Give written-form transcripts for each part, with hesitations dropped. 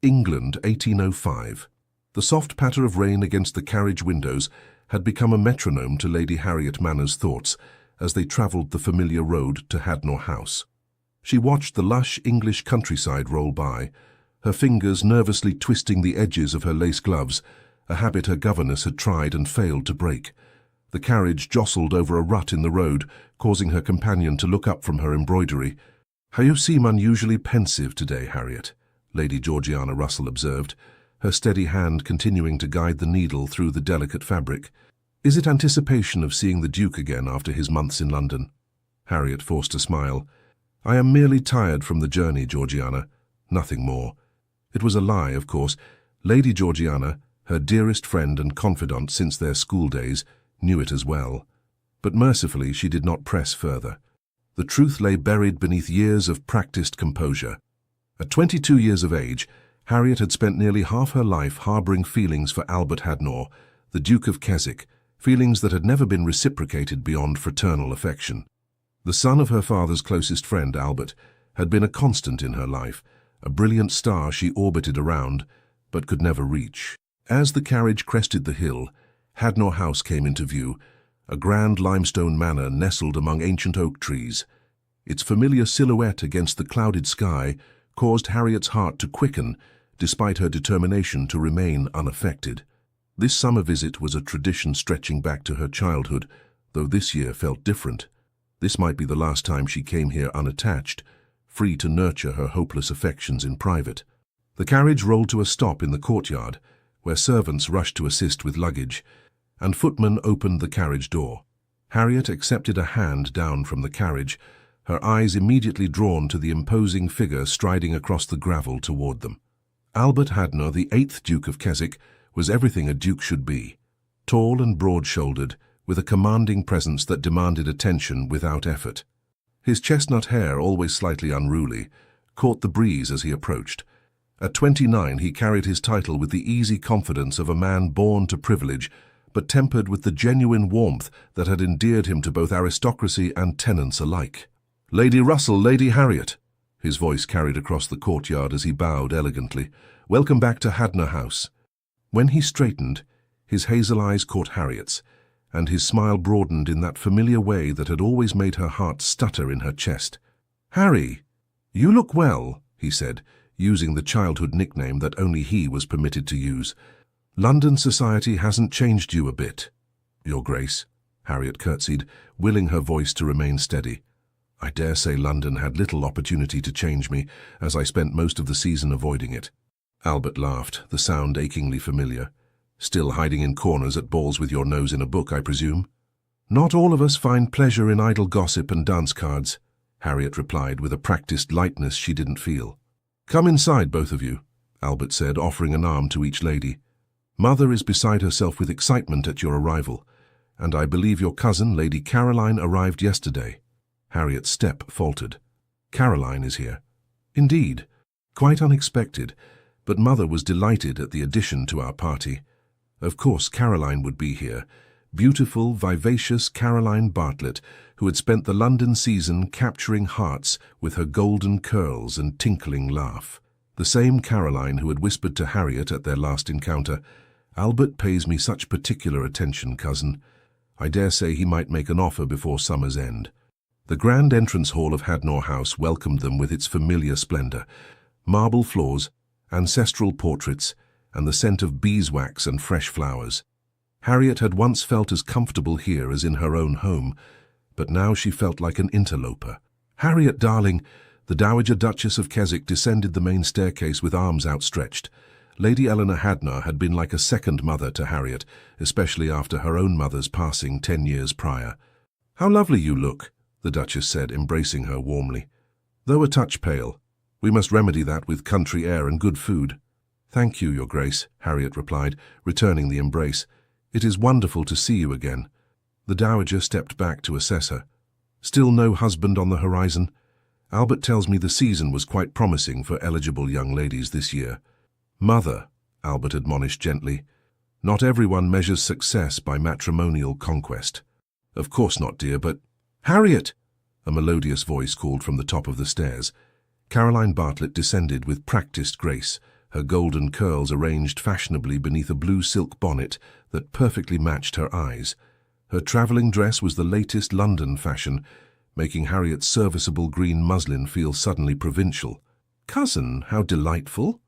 England, 1805. The soft patter of rain against the carriage windows had become a metronome to Lady Harriet Manners' thoughts as they travelled the familiar road to Hadnor House. She watched the lush English countryside roll by, her fingers nervously twisting the edges of her lace gloves, a habit her governess had tried and failed to break. The carriage jostled over a rut in the road, causing her companion to look up from her embroidery. "You seem unusually pensive today, Harriet," Lady Georgiana Russell observed, her steady hand continuing to guide the needle through the delicate fabric. "Is it anticipation of seeing the Duke again after his months in London?" Harriet forced a smile. "I am merely tired from the journey, Georgiana. Nothing more." It was a lie, of course. Lady Georgiana, her dearest friend and confidant since their school days, knew it as well. But mercifully she did not press further. The truth lay buried beneath years of practiced composure. At 22 years of age, Harriet had spent nearly half her life harbouring feelings for Albert Hadnor, the Duke of Keswick, feelings that had never been reciprocated beyond fraternal affection. The son of her father's closest friend, Albert, had been a constant in her life, a brilliant star she orbited around, but could never reach. As the carriage crested the hill, Hadnor House came into view, a grand limestone manor nestled among ancient oak trees. Its familiar silhouette against the clouded sky caused Harriet's heart to quicken, despite her determination to remain unaffected. This summer visit was a tradition stretching back to her childhood, though this year felt different. This might be the last time she came here unattached, free to nurture her hopeless affections in private. The carriage rolled to a stop in the courtyard, where servants rushed to assist with luggage, and footmen opened the carriage door. Harriet accepted a hand down from the carriage, her eyes immediately drawn to the imposing figure striding across the gravel toward them. Albert Hadnor, the 8th Duke of Keswick, was everything a duke should be. Tall and broad-shouldered, with a commanding presence that demanded attention without effort. His chestnut hair, always slightly unruly, caught the breeze as he approached. At 29 he carried his title with the easy confidence of a man born to privilege, but tempered with the genuine warmth that had endeared him to both aristocracy and tenants alike. "Lady Russell, Lady Harriet," his voice carried across the courtyard as he bowed elegantly. "Welcome back to Hadnor House." When he straightened, his hazel eyes caught Harriet's, and his smile broadened in that familiar way that had always made her heart stutter in her chest. "Harry, you look well," he said, using the childhood nickname that only he was permitted to use. "London society hasn't changed you a bit." "Your Grace," Harriet curtsied, willing her voice to remain steady. "I dare say London had little opportunity to change me, as I spent most of the season avoiding it." Albert laughed, the sound achingly familiar. "Still hiding in corners at balls with your nose in a book, I presume?" "Not all of us find pleasure in idle gossip and dance cards," Harriet replied with a practiced lightness she didn't feel. "Come inside, both of you," Albert said, offering an arm to each lady. "Mother is beside herself with excitement at your arrival, and I believe your cousin, Lady Caroline, arrived yesterday." Harriet's step faltered. "Caroline is here." "Indeed. Quite unexpected, but Mother was delighted at the addition to our party. Of course Caroline would be here, beautiful, vivacious Caroline Bartlett, who had spent the London season capturing hearts with her golden curls and tinkling laugh. The same Caroline who had whispered to Harriet at their last encounter, "Albert pays me such particular attention, cousin. I dare say he might make an offer before summer's end." The grand entrance hall of Hadnor House welcomed them with its familiar splendour. Marble floors, ancestral portraits, and the scent of beeswax and fresh flowers. Harriet had once felt as comfortable here as in her own home, but now she felt like an interloper. "Harriet, darling," the Dowager Duchess of Keswick descended the main staircase with arms outstretched. Lady Eleanor Hadnor had been like a second mother to Harriet, especially after her own mother's passing 10 years prior. "How lovely you look," the Duchess said, embracing her warmly. "Though a touch pale. We must remedy that with country air and good food." "Thank you, Your Grace," Harriet replied, returning the embrace. "It is wonderful to see you again." The Dowager stepped back to assess her. "Still no husband on the horizon? Albert tells me the season was quite promising for eligible young ladies this year." "Mother," Albert admonished gently, "not everyone measures success by matrimonial conquest." "Of course not, dear, but—" "Harriet!" a melodious voice called from the top of the stairs. Caroline Bartlett descended with practiced grace, her golden curls arranged fashionably beneath a blue silk bonnet that perfectly matched her eyes. Her travelling dress was the latest London fashion, making Harriet's serviceable green muslin feel suddenly provincial. "Cousin, how delightful!"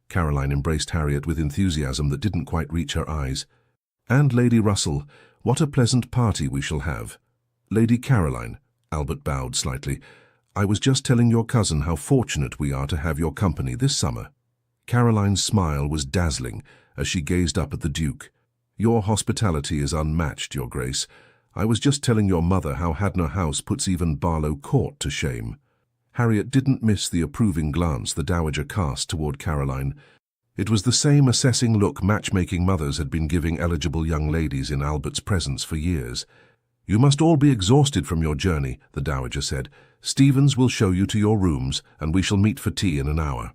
Caroline embraced Harriet with enthusiasm that didn't quite reach her eyes. "And Lady Russell, what a pleasant party we shall have." "Lady Caroline," Albert bowed slightly, "I was just telling your cousin how fortunate we are to have your company this summer." Caroline's smile was dazzling as she gazed up at the Duke. "Your hospitality is unmatched, Your Grace. I was just telling your mother how Hadner House puts even Barlow Court to shame." Harriet didn't miss the approving glance the Dowager cast toward Caroline. It was the same assessing look matchmaking mothers had been giving eligible young ladies in Albert's presence for years. "You must all be exhausted from your journey," the Dowager said. "Stevens will show you to your rooms, and we shall meet for tea in an hour."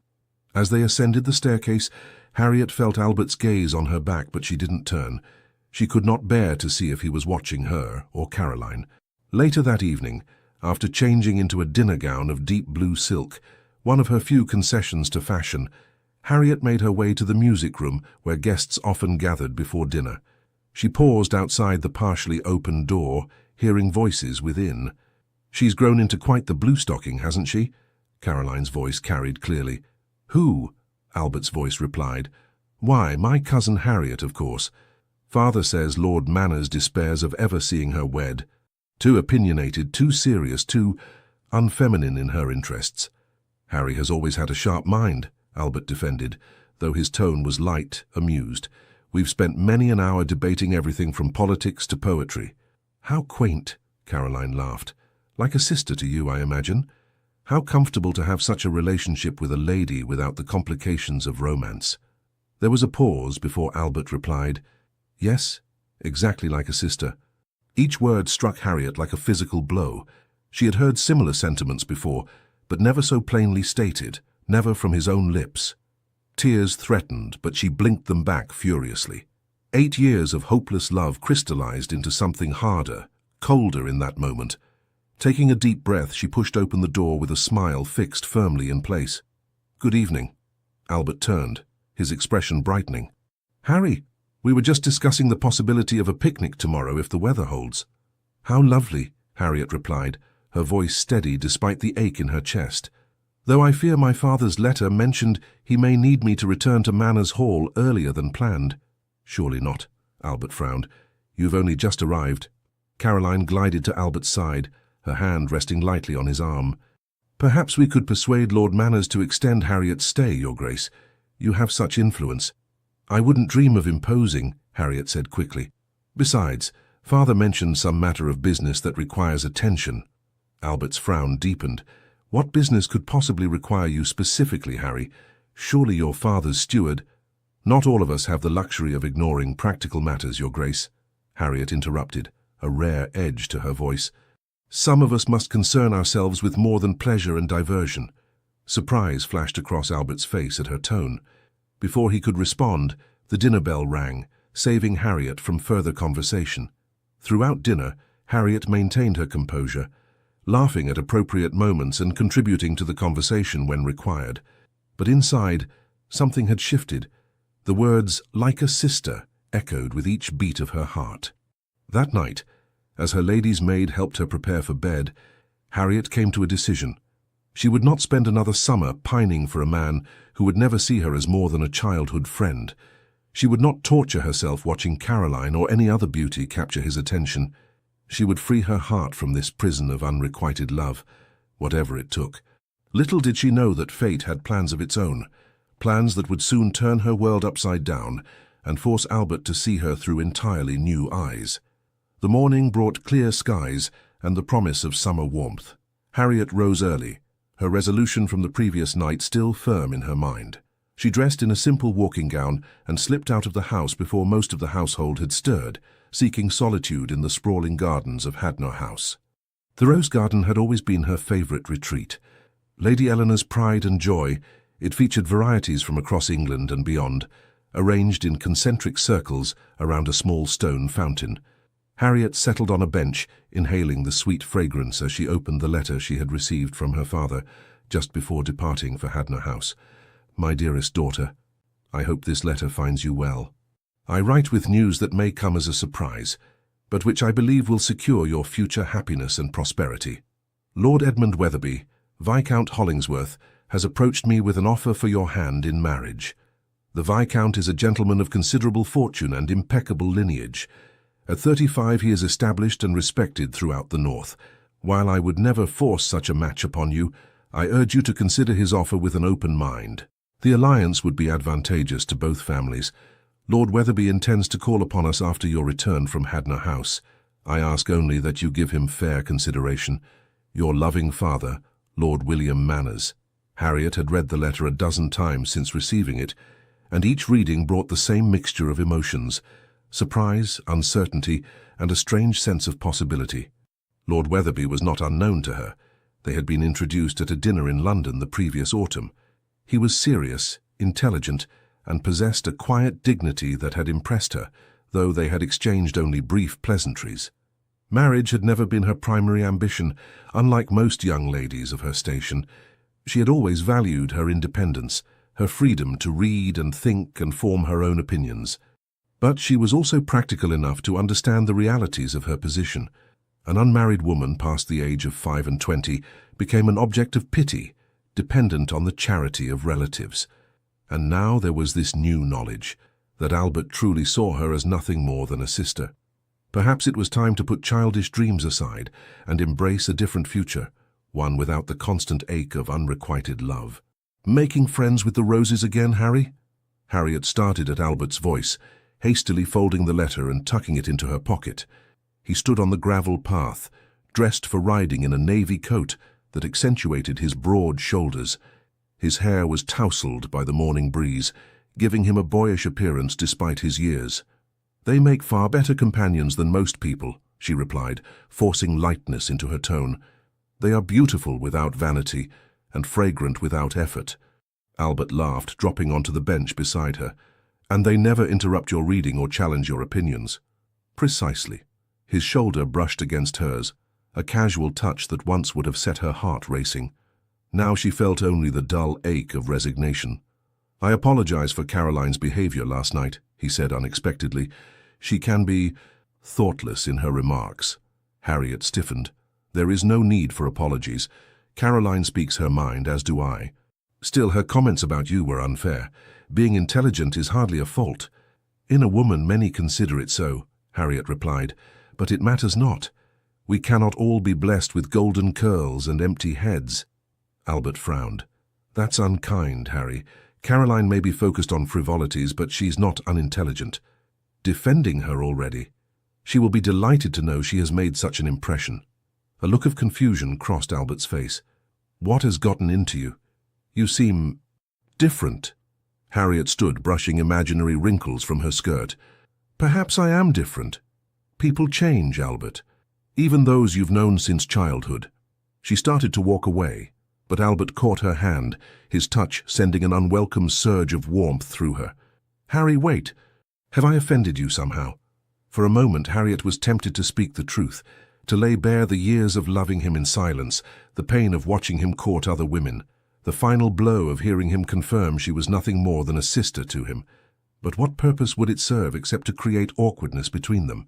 As they ascended the staircase, Harriet felt Albert's gaze on her back, but she didn't turn. She could not bear to see if he was watching her or Caroline. Later that evening, after changing into a dinner gown of deep blue silk, one of her few concessions to fashion, Harriet made her way to the music room where guests often gathered before dinner. She paused outside the partially open door, hearing voices within. "She's grown into quite the bluestocking, hasn't she?" Caroline's voice carried clearly. "Who?" Albert's voice replied. "Why, my cousin Harriet, of course. Father says Lord Manners despairs of ever seeing her wed. Too opinionated, too serious, too unfeminine in her interests." "Harry has always had a sharp mind," Albert defended, though his tone was light, amused. "We've spent many an hour debating everything from politics to poetry." "How quaint," Caroline laughed. "Like a sister to you, I imagine. How comfortable to have such a relationship with a lady without the complications of romance." There was a pause before Albert replied, "Yes, exactly like a sister." Each word struck Harriet like a physical blow. She had heard similar sentiments before, but never so plainly stated, never from his own lips. Tears threatened, but she blinked them back furiously. 8 years of hopeless love crystallized into something harder, colder in that moment. Taking a deep breath, she pushed open the door with a smile fixed firmly in place. "Good evening." Albert turned, his expression brightening. "Harry, we were just discussing the possibility of a picnic tomorrow if the weather holds." "How lovely," Harriet replied, her voice steady despite the ache in her chest. "Though I fear my father's letter mentioned he may need me to return to Manners Hall earlier than planned." "Surely not," Albert frowned. "You've only just arrived." Caroline glided to Albert's side, her hand resting lightly on his arm. "Perhaps we could persuade Lord Manners to extend Harriet's stay, Your Grace. You have such influence." "I wouldn't dream of imposing," Harriet said quickly. "Besides, Father mentioned some matter of business that requires attention." Albert's frown deepened. "What business could possibly require you specifically, Harry? Surely your father's steward—" "Not all of us have the luxury of ignoring practical matters, Your Grace," Harriet interrupted, a rare edge to her voice. "Some of us must concern ourselves with more than pleasure and diversion." Surprise flashed across Albert's face at her tone. Before he could respond, the dinner bell rang, saving Harriet from further conversation. Throughout dinner, Harriet maintained her composure, laughing at appropriate moments and contributing to the conversation when required. But inside, something had shifted. The words, "like a sister," echoed with each beat of her heart. That night, as her lady's maid helped her prepare for bed, Harriet came to a decision. She would not spend another summer pining for a man who would never see her as more than a childhood friend. She would not torture herself watching Caroline or any other beauty capture his attention. She would free her heart from this prison of unrequited love, whatever it took. Little did she know that fate had plans of its own, plans that would soon turn her world upside down and force Albert to see her through entirely new eyes. The morning brought clear skies and the promise of summer warmth. Harriet rose early, her resolution from the previous night still firm in her mind. She dressed in a simple walking gown and slipped out of the house before most of the household had stirred, seeking solitude in the sprawling gardens of Hadner House. The rose garden had always been her favourite retreat. Lady Eleanor's pride and joy, it featured varieties from across England and beyond, arranged in concentric circles around a small stone fountain. Harriet settled on a bench, inhaling the sweet fragrance as she opened the letter she had received from her father just before departing for Hadner House. "My dearest daughter," I hope this letter finds you well. I write with news that may come as a surprise, but which I believe will secure your future happiness and prosperity. Lord Edmund Weatherby, Viscount Hollingsworth, has approached me with an offer for your hand in marriage. The Viscount is a gentleman of considerable fortune and impeccable lineage. At 35 he is established and respected throughout the North. While I would never force such a match upon you, I urge you to consider his offer with an open mind. The alliance would be advantageous to both families. Lord Weatherby intends to call upon us after your return from Hadner House. I ask only that you give him fair consideration. Your loving father, Lord William Manners. Harriet had read the letter a dozen times since receiving it, and each reading brought the same mixture of emotions: surprise, uncertainty, and a strange sense of possibility. Lord Weatherby was not unknown to her. They had been introduced at a dinner in London the previous autumn. He was serious, intelligent, and possessed a quiet dignity that had impressed her, though they had exchanged only brief pleasantries. Marriage had never been her primary ambition. Unlike most young ladies of her station, she had always valued her independence, her freedom to read and think and form her own opinions. But she was also practical enough to understand the realities of her position. An unmarried woman past the age of 25 became an object of pity, dependent on the charity of relatives. And now there was this new knowledge, that Albert truly saw her as nothing more than a sister. Perhaps it was time to put childish dreams aside and embrace a different future, one without the constant ache of unrequited love. "Making friends with the Roses again, Harry?" Harriet started at Albert's voice, hastily folding the letter and tucking it into her pocket. He stood on the gravel path, dressed for riding in a navy coat that accentuated his broad shoulders. His hair was tousled by the morning breeze, giving him a boyish appearance despite his years. "They make far better companions than most people," she replied, forcing lightness into her tone. "They are beautiful without vanity, and fragrant without effort." Albert laughed, dropping onto the bench beside her. "And they never interrupt your reading or challenge your opinions." "Precisely." His shoulder brushed against hers, a casual touch that once would have set her heart racing. Now she felt only the dull ache of resignation. "I apologize for Caroline's behavior last night," he said unexpectedly. "She can be thoughtless in her remarks." Harriet stiffened. "There is no need for apologies. Caroline speaks her mind, as do I. Still, her comments about you were unfair. Being intelligent is hardly a fault." "In a woman many consider it so," Harriet replied, "but it matters not. We cannot all be blessed with golden curls and empty heads." Albert frowned. "That's unkind, Harry. Caroline may be focused on frivolities, but she's not unintelligent." "Defending her already?" "She will be delighted to know she has made such an impression." A look of confusion crossed Albert's face. "What has gotten into you? You seem different." Harriet stood, brushing imaginary wrinkles from her skirt. "Perhaps I am different. People change, Albert. Even those you've known since childhood." She started to walk away, but Albert caught her hand, his touch sending an unwelcome surge of warmth through her. "Harry, wait. Have I offended you somehow?" For a moment Harriet was tempted to speak the truth, to lay bare the years of loving him in silence, the pain of watching him court other women, the final blow of hearing him confirm she was nothing more than a sister to him. But what purpose would it serve except to create awkwardness between them?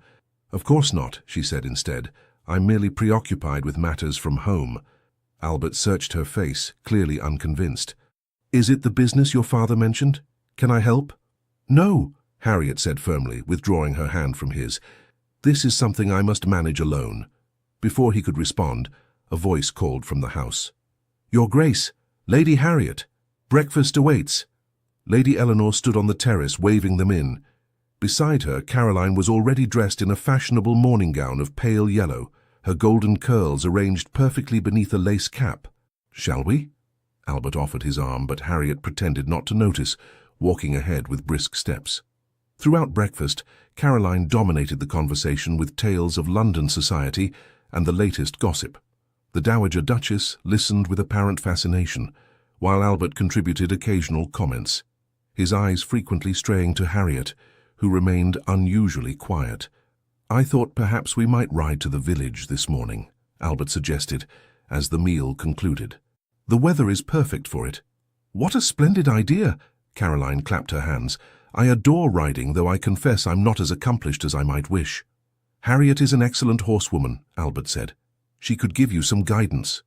"Of course not," she said instead. "I'm merely preoccupied with matters from home." Albert searched her face, clearly unconvinced. "Is it the business your father mentioned? Can I help?" "No," Harriet said firmly, withdrawing her hand from his. "This is something I must manage alone." Before he could respond, a voice called from the house. "Your Grace, Lady Harriet, breakfast awaits." Lady Eleanor stood on the terrace, waving them in. Beside her, Caroline was already dressed in a fashionable morning gown of pale yellow, her golden curls arranged perfectly beneath a lace cap. "Shall we?" Albert offered his arm, but Harriet pretended not to notice, walking ahead with brisk steps. Throughout breakfast, Caroline dominated the conversation with tales of London society and the latest gossip. The Dowager Duchess listened with apparent fascination, while Albert contributed occasional comments, his eyes frequently straying to Harriet, who remained unusually quiet. "I thought perhaps we might ride to the village this morning," Albert suggested, as the meal concluded. "The weather is perfect for it." "What a splendid idea!" Caroline clapped her hands. "I adore riding, though I confess I'm not as accomplished as I might wish." "Harriet is an excellent horsewoman," Albert said. "She could give you some guidance."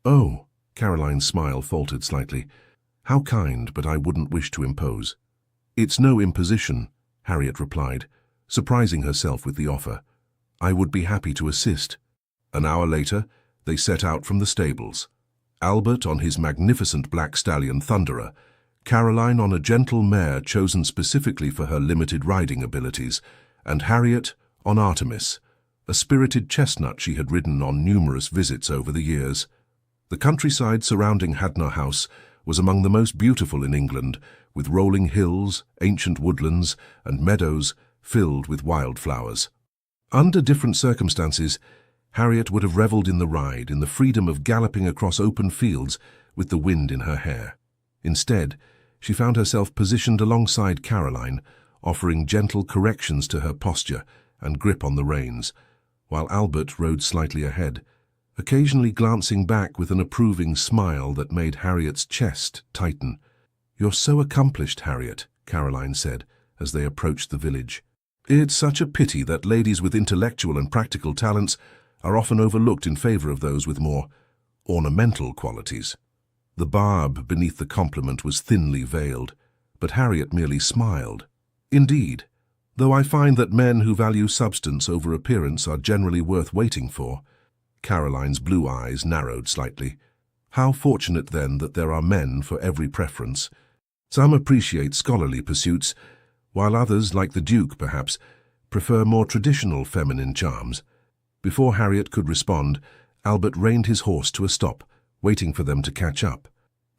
"Oh," Caroline's smile faltered slightly. "How kind, but I wouldn't wish to impose." "It's no imposition," Harriet replied, surprising herself with the offer. "I would be happy to assist." An hour later, they set out from the stables. Albert on his magnificent black stallion Thunderer, Caroline on a gentle mare chosen specifically for her limited riding abilities, and Harriet on Artemis, a spirited chestnut she had ridden on numerous visits over the years. The countryside surrounding Hadnar House was among the most beautiful in England, with rolling hills, ancient woodlands, and meadows filled with wildflowers. Under different circumstances, Harriet would have revelled in the ride, in the freedom of galloping across open fields with the wind in her hair. Instead, she found herself positioned alongside Caroline, offering gentle corrections to her posture and grip on the reins, while Albert rode slightly ahead, occasionally glancing back with an approving smile that made Harriet's chest tighten. "You're so accomplished, Harriet," Caroline said as they approached the village. "It's such a pity that ladies with intellectual and practical talents are often overlooked in favor of those with more ornamental qualities." The barb beneath the compliment was thinly veiled, but Harriet merely smiled. "Indeed, though I find that men who value substance over appearance are generally worth waiting for." Caroline's blue eyes narrowed slightly. "How fortunate, then, that there are men for every preference. Some appreciate scholarly pursuits, while others, like the Duke perhaps, prefer more traditional feminine charms." Before Harriet could respond, Albert reined his horse to a stop, waiting for them to catch up.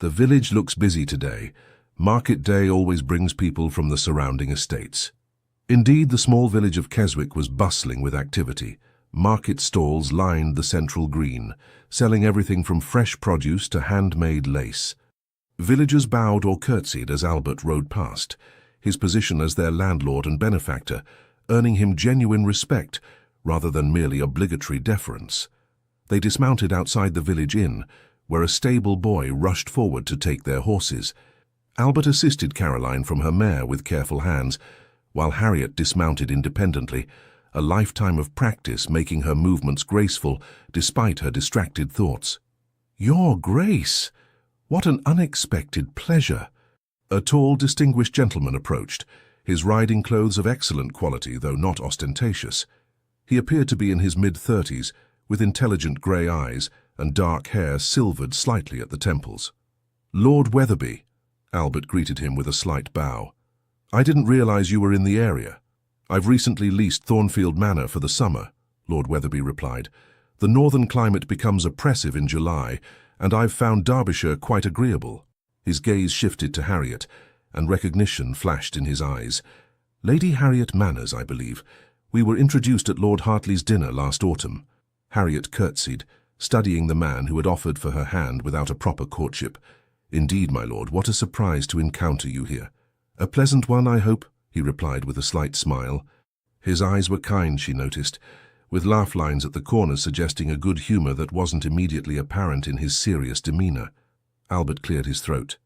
"The village looks busy today. Market day always brings people from the surrounding estates." Indeed, the small village of Keswick was bustling with activity. Market stalls lined the central green, selling everything from fresh produce to handmade lace. Villagers bowed or curtsied as Albert rode past, his position as their landlord and benefactor, earning him genuine respect rather than merely obligatory deference. They dismounted outside the village inn, where a stable boy rushed forward to take their horses. Albert assisted Caroline from her mare with careful hands, while Harriet dismounted independently, a lifetime of practice making her movements graceful despite her distracted thoughts. "Your Grace! What an unexpected pleasure!" A tall, distinguished gentleman approached, his riding clothes of excellent quality, though not ostentatious. He appeared to be in his mid-30s, with intelligent grey eyes and dark hair silvered slightly at the temples. "Lord Weatherby," Albert greeted him with a slight bow. "I didn't realize you were in the area." "I've recently leased Thornfield Manor for the summer," Lord Weatherby replied. "The northern climate becomes oppressive in July, and I've found Derbyshire quite agreeable." His gaze shifted to Harriet, and recognition flashed in his eyes. "Lady Harriet Manners, I believe. We were introduced at Lord Hartley's dinner last autumn." Harriet curtsied, studying the man who had offered for her hand without a proper courtship. "Indeed, my lord, what a surprise to encounter you here." "A pleasant one, I hope," he replied with a slight smile. His eyes were kind, she noticed, with laugh lines at the corners suggesting a good humor that wasn't immediately apparent in his serious demeanor. Albert cleared his throat.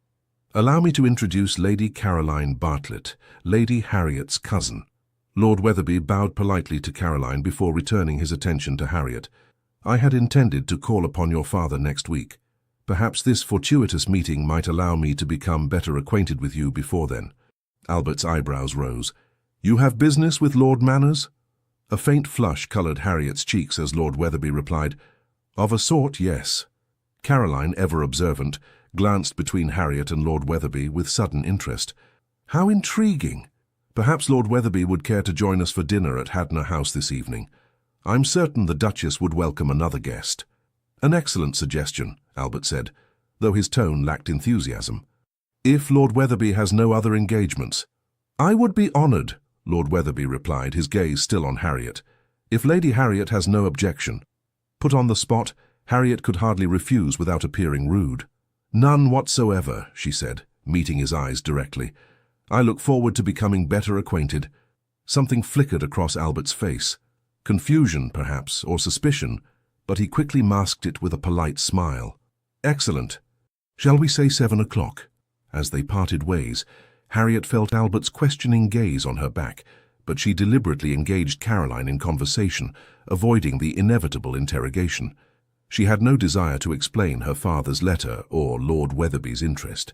"Allow me to introduce Lady Caroline Bartlett, Lady Harriet's cousin." Lord Weatherby bowed politely to Caroline before returning his attention to Harriet. "I had intended to call upon your father next week. Perhaps this fortuitous meeting might allow me to become better acquainted with you before then." Albert's eyebrows rose. "You have business with Lord Manners?" A faint flush colored Harriet's cheeks as Lord Weatherby replied, "Of a sort, yes." Caroline, ever observant, glanced between Harriet and Lord Weatherby with sudden interest. "How intriguing! Perhaps Lord Weatherby would care to join us for dinner at Hadnar House this evening. I'm certain the Duchess would welcome another guest." "An excellent suggestion," Albert said, though his tone lacked enthusiasm. "If Lord Weatherby has no other engagements." "I would be honored," Lord Weatherby replied, his gaze still on Harriet. "If Lady Harriet has no objection." Put on the spot, Harriet could hardly refuse without appearing rude. "None whatsoever," she said, meeting his eyes directly. "I look forward to becoming better acquainted." Something flickered across Albert's face. Confusion, perhaps, or suspicion, but he quickly masked it with a polite smile. "Excellent. Shall we say 7 o'clock?" As they parted ways, Harriet felt Albert's questioning gaze on her back, but she deliberately engaged Caroline in conversation, avoiding the inevitable interrogation. She had no desire to explain her father's letter or Lord Wetherby's interest.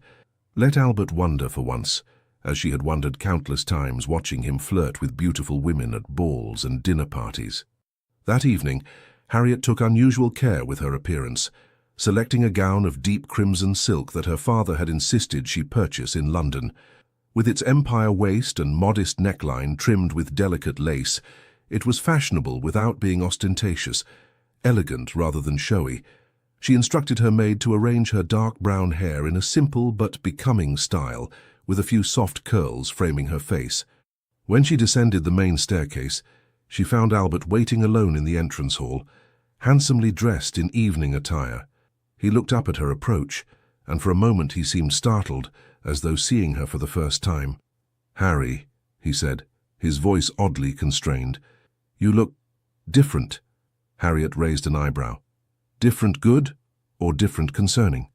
Let Albert wonder for once, as she had wondered countless times watching him flirt with beautiful women at balls and dinner parties. That evening, Harriet took unusual care with her appearance, selecting a gown of deep crimson silk that her father had insisted she purchase in London. With its empire waist and modest neckline trimmed with delicate lace, it was fashionable without being ostentatious, elegant rather than showy. She instructed her maid to arrange her dark brown hair in a simple but becoming style, with a few soft curls framing her face. When she descended the main staircase, she found Albert waiting alone in the entrance hall, handsomely dressed in evening attire. He looked up at her approach, and for a moment he seemed startled, as though seeing her for the first time. "Harry," he said, his voice oddly constrained, "you look different." Harriet raised an eyebrow. "Different good, or different concerning?"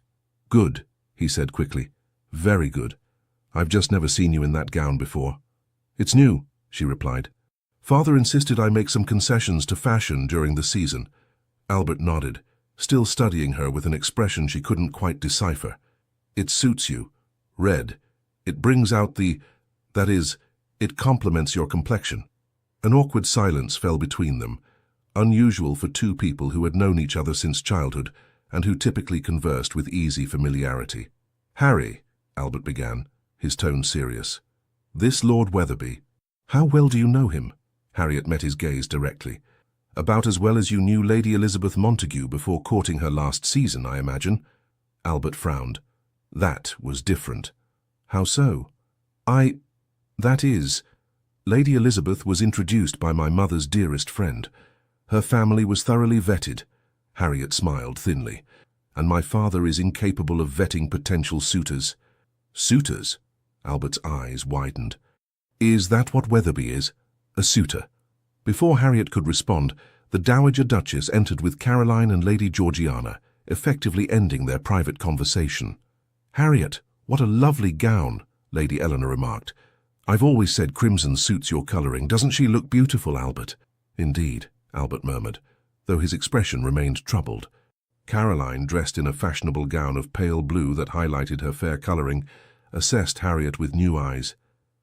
"Good," he said quickly. "Very good. I've just never seen you in that gown before." "It's new," she replied. "Father insisted I make some concessions to fashion during the season." Albert nodded, still studying her with an expression she couldn't quite decipher. "It suits you. Red. It brings out that is, it complements your complexion." An awkward silence fell between them, unusual for two people who had known each other since childhood and who typically conversed with easy familiarity. "Harry," Albert began, his tone serious. "This Lord Wetherby. How well do you know him?" Harriet met his gaze directly. "About as well as you knew Lady Elizabeth Montague before courting her last season, I imagine." Albert frowned. That was different. "How so?" That is, Lady Elizabeth was introduced by my mother's dearest friend. Her family was thoroughly vetted." Harriet smiled thinly. "And my father is incapable of vetting potential suitors." "Suitors?" Albert's eyes widened. "Is that what Wetherby is? A suitor?" Before Harriet could respond, the Dowager Duchess entered with Caroline and Lady Georgiana, effectively ending their private conversation. "Harriet, what a lovely gown," Lady Eleanor remarked. "I've always said crimson suits your colouring. Doesn't she look beautiful, Albert?" "Indeed," Albert murmured, though his expression remained troubled. Caroline, dressed in a fashionable gown of pale blue that highlighted her fair colouring, assessed Harriet with new eyes.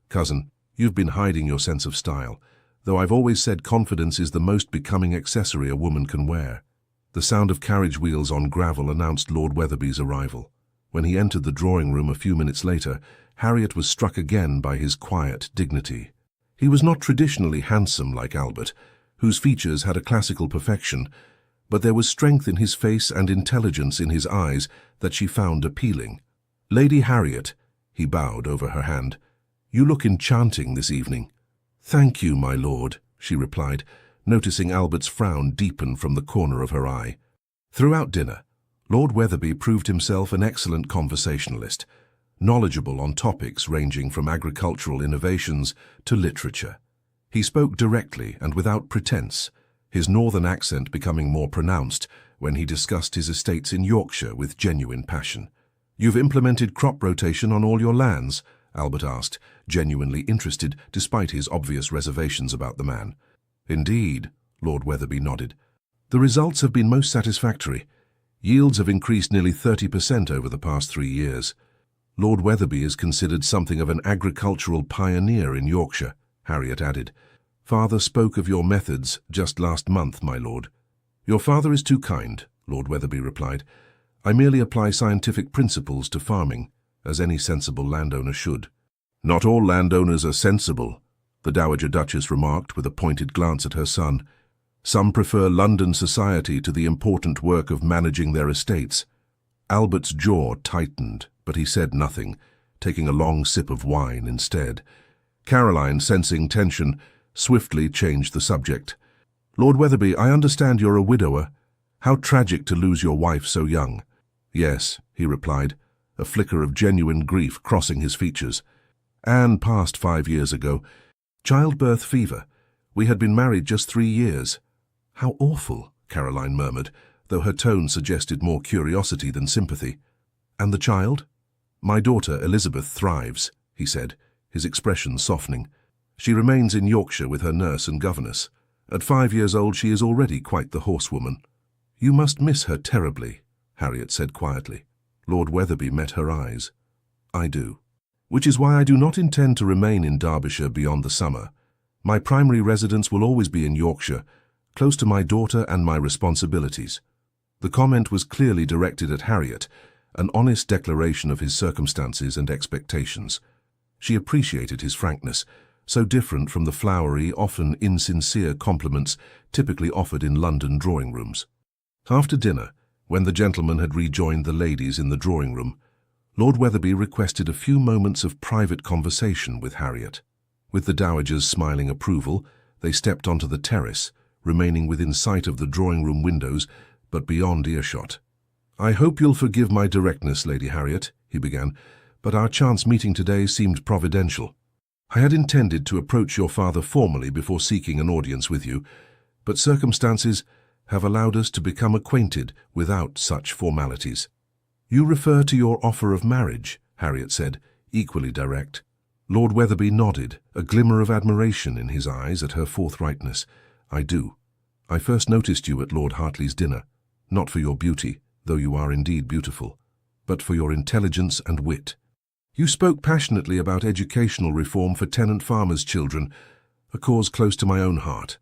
"Cousin, you've been hiding your sense of style, though I've always said confidence is the most becoming accessory a woman can wear." The sound of carriage wheels on gravel announced Lord Wetherby's arrival. When he entered the drawing-room a few minutes later, Harriet was struck again by his quiet dignity. He was not traditionally handsome like Albert, whose features had a classical perfection, but there was strength in his face and intelligence in his eyes that she found appealing. "Lady Harriet," he bowed over her hand, "you look enchanting this evening." "Thank you, my lord," she replied, noticing Albert's frown deepen from the corner of her eye. Throughout dinner, Lord Wetherby proved himself an excellent conversationalist, knowledgeable on topics ranging from agricultural innovations to literature. He spoke directly and without pretense, his northern accent becoming more pronounced when he discussed his estates in Yorkshire with genuine passion. "You've implemented crop rotation on all your lands?" Albert asked, genuinely interested despite his obvious reservations about the man. "Indeed," Lord Wetherby nodded. "The results have been most satisfactory. Yields have increased nearly 30% over the past 3 years. Lord Wetherby is considered something of an agricultural pioneer in Yorkshire," Harriet added. "Father spoke of your methods just last month, my lord." "Your father is too kind," Lord Wetherby replied. "I merely apply scientific principles to farming, as any sensible landowner should." "Not all landowners are sensible," the Dowager Duchess remarked with a pointed glance at her son. "Some prefer London society to the important work of managing their estates." Albert's jaw tightened, but he said nothing, taking a long sip of wine instead. Caroline, sensing tension, swiftly changed the subject. "Lord Wetherby, I understand you're a widower. How tragic to lose your wife so young." "Yes," he replied, a flicker of genuine grief crossing his features. "Anne passed 5 years ago. Childbirth fever. We had been married just 3 years." "How awful," Caroline murmured, though her tone suggested more curiosity than sympathy. "And the child?" My daughter, Elizabeth, thrives, he said, his expression softening. She remains in Yorkshire with her nurse and governess. At 5 years old, she is already quite the horsewoman. You must miss her terribly, Harriet said quietly. Lord Wetherby met her eyes. I do. Which is why I do not intend to remain in Derbyshire beyond the summer. My primary residence will always be in Yorkshire, close to my daughter and my responsibilities. The comment was clearly directed at Harriet, an honest declaration of his circumstances and expectations. She appreciated his frankness, so different from the flowery, often insincere compliments typically offered in London drawing rooms. After dinner, when the gentlemen had rejoined the ladies in the drawing room, Lord Wetherby requested a few moments of private conversation with Harriet. With the dowagers smiling approval, they stepped onto the terrace, remaining within sight of the drawing-room windows, but beyond earshot. I hope you'll forgive my directness, Lady Harriet, he began, but our chance meeting today seemed providential. I had intended to approach your father formally before seeking an audience with you, but circumstances have allowed us to become acquainted without such formalities. You refer to your offer of marriage, Harriet said, equally direct. Lord Wetherby nodded, a glimmer of admiration in his eyes at her forthrightness. I do. I first noticed you at Lord Hartley's dinner, not for your beauty, though you are indeed beautiful, but for your intelligence and wit. You spoke passionately about educational reform for tenant farmers' children, a cause close to my own heart.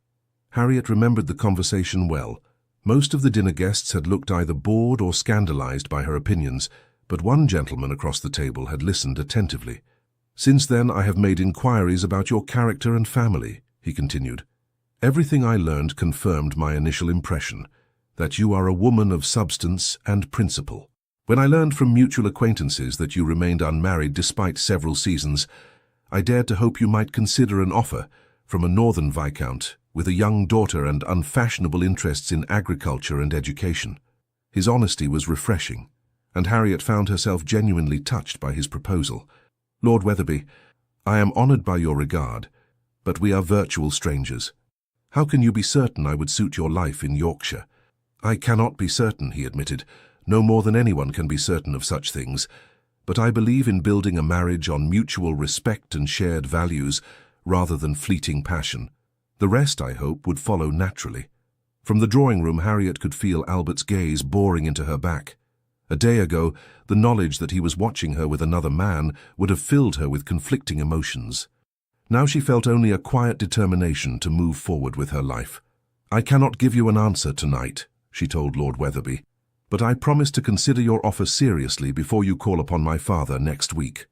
Harriet remembered the conversation well. Most of the dinner guests had looked either bored or scandalized by her opinions, but one gentleman across the table had listened attentively. Since then I have made inquiries about your character and family, he continued. Everything I learned confirmed my initial impression, that you are a woman of substance and principle. When I learned from mutual acquaintances that you remained unmarried despite several seasons, I dared to hope you might consider an offer from a northern viscount with a young daughter and unfashionable interests in agriculture and education. His honesty was refreshing, and Harriet found herself genuinely touched by his proposal. Lord Wetherby, I am honoured by your regard, but we are virtual strangers. How can you be certain I would suit your life in Yorkshire? I cannot be certain, he admitted, no more than anyone can be certain of such things, but I believe in building a marriage on mutual respect and shared values rather than fleeting passion. The rest, I hope, would follow naturally. From the drawing room, Harriet could feel Albert's gaze boring into her back. A day ago, the knowledge that he was watching her with another man would have filled her with conflicting emotions. Now she felt only a quiet determination to move forward with her life. I cannot give you an answer tonight, she told Lord Wetherby, but I promise to consider your offer seriously before you call upon my father next week.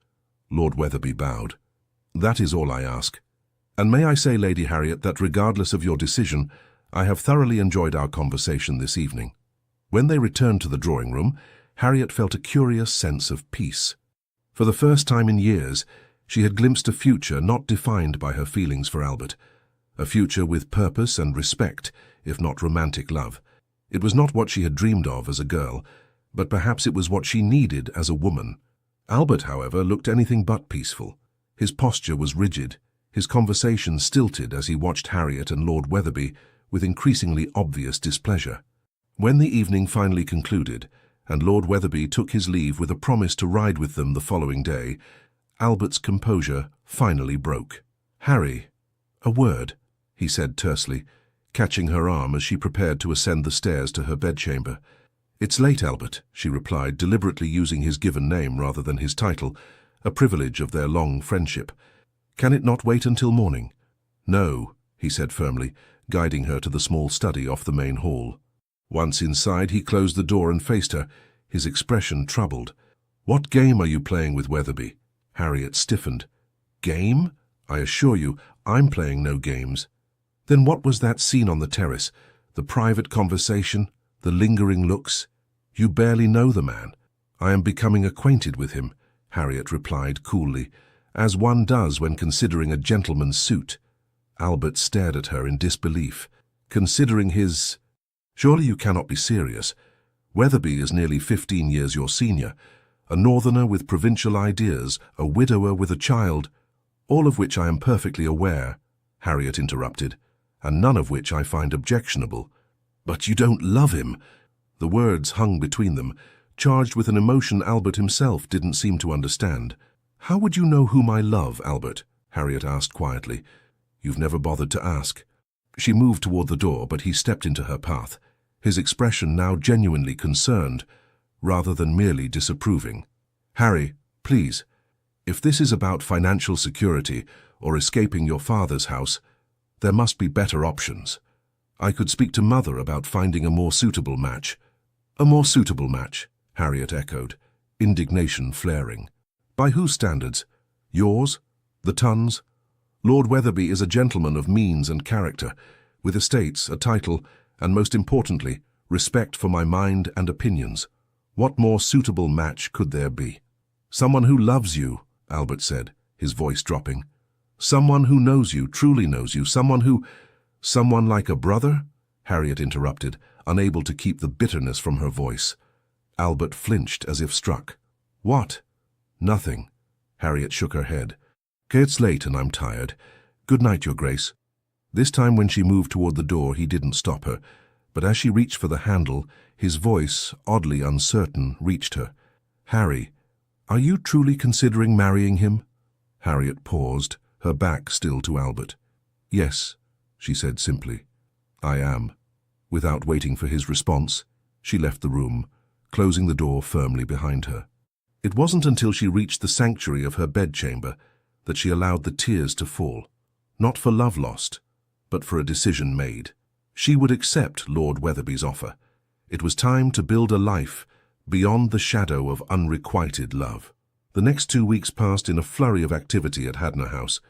Lord Wetherby bowed. That is all I ask. And may I say, Lady Harriet, that regardless of your decision, I have thoroughly enjoyed our conversation this evening. When they returned to the drawing room, Harriet felt a curious sense of peace. For the first time in years, she had glimpsed a future not defined by her feelings for Albert, a future with purpose and respect, if not romantic love. It was not what she had dreamed of as a girl, but perhaps it was what she needed as a woman. Albert, however, looked anything but peaceful. His posture was rigid, his conversation stilted as he watched Harriet and Lord Wetherby with increasingly obvious displeasure. When the evening finally concluded, and Lord Wetherby took his leave with a promise to ride with them the following day, Albert's composure finally broke. "Harry, a word," he said tersely, catching her arm as she prepared to ascend the stairs to her bedchamber. "It's late, Albert," she replied, deliberately using his given name rather than his title, a privilege of their long friendship. "Can it not wait until morning?" "No," he said firmly, guiding her to the small study off the main hall. Once inside, he closed the door and faced her, his expression troubled. "What game are you playing with Wetherby?" Harriet stiffened. "Game? I assure you, I'm playing no games." "Then what was that scene on the terrace? The private conversation? The lingering looks? You barely know the man." "I am becoming acquainted with him," Harriet replied coolly, "as one does when considering a gentleman's suit." Albert stared at her in disbelief. "Considering his... Surely you cannot be serious. Wetherby is nearly 15 years your senior, a northerner with provincial ideas, a widower with a child, all of which I am perfectly aware," Harriet interrupted, "and none of which I find objectionable." "But you don't love him." The words hung between them, charged with an emotion Albert himself didn't seem to understand. "How would you know whom I love, Albert?" Harriet asked quietly. "You've never bothered to ask." She moved toward the door, but he stepped into her path, his expression now genuinely concerned, rather than merely disapproving. "Harry, please, if this is about financial security or escaping your father's house, there must be better options. I could speak to Mother about finding a more suitable match." "A more suitable match," Harriet echoed, indignation flaring. "By whose standards? Yours? The Tuns? Lord Wetherby is a gentleman of means and character, with estates, a title, and most importantly, respect for my mind and opinions. What more suitable match could there be?" "Someone who loves you," Albert said, his voice dropping. "Someone who knows you, truly knows you, someone who—" "Someone like a brother?" Harriet interrupted, unable to keep the bitterness from her voice. Albert flinched as if struck. "What?" "Nothing." Harriet shook her head. "It's late and I'm tired. Good night, Your Grace." This time when she moved toward the door, he didn't stop her, but as she reached for the handle, his voice, oddly uncertain, reached her. "Harry, are you truly considering marrying him?" Harriet paused, her back still to Albert. "Yes," she said simply. "I am." Without waiting for his response, she left the room, closing the door firmly behind her. It wasn't until she reached the sanctuary of her bedchamber that she allowed the tears to fall, not for love lost, but for a decision made. She would accept Lord Wetherby's offer. It was time to build a life beyond the shadow of unrequited love. The next 2 weeks passed in a flurry of activity at Hadner House.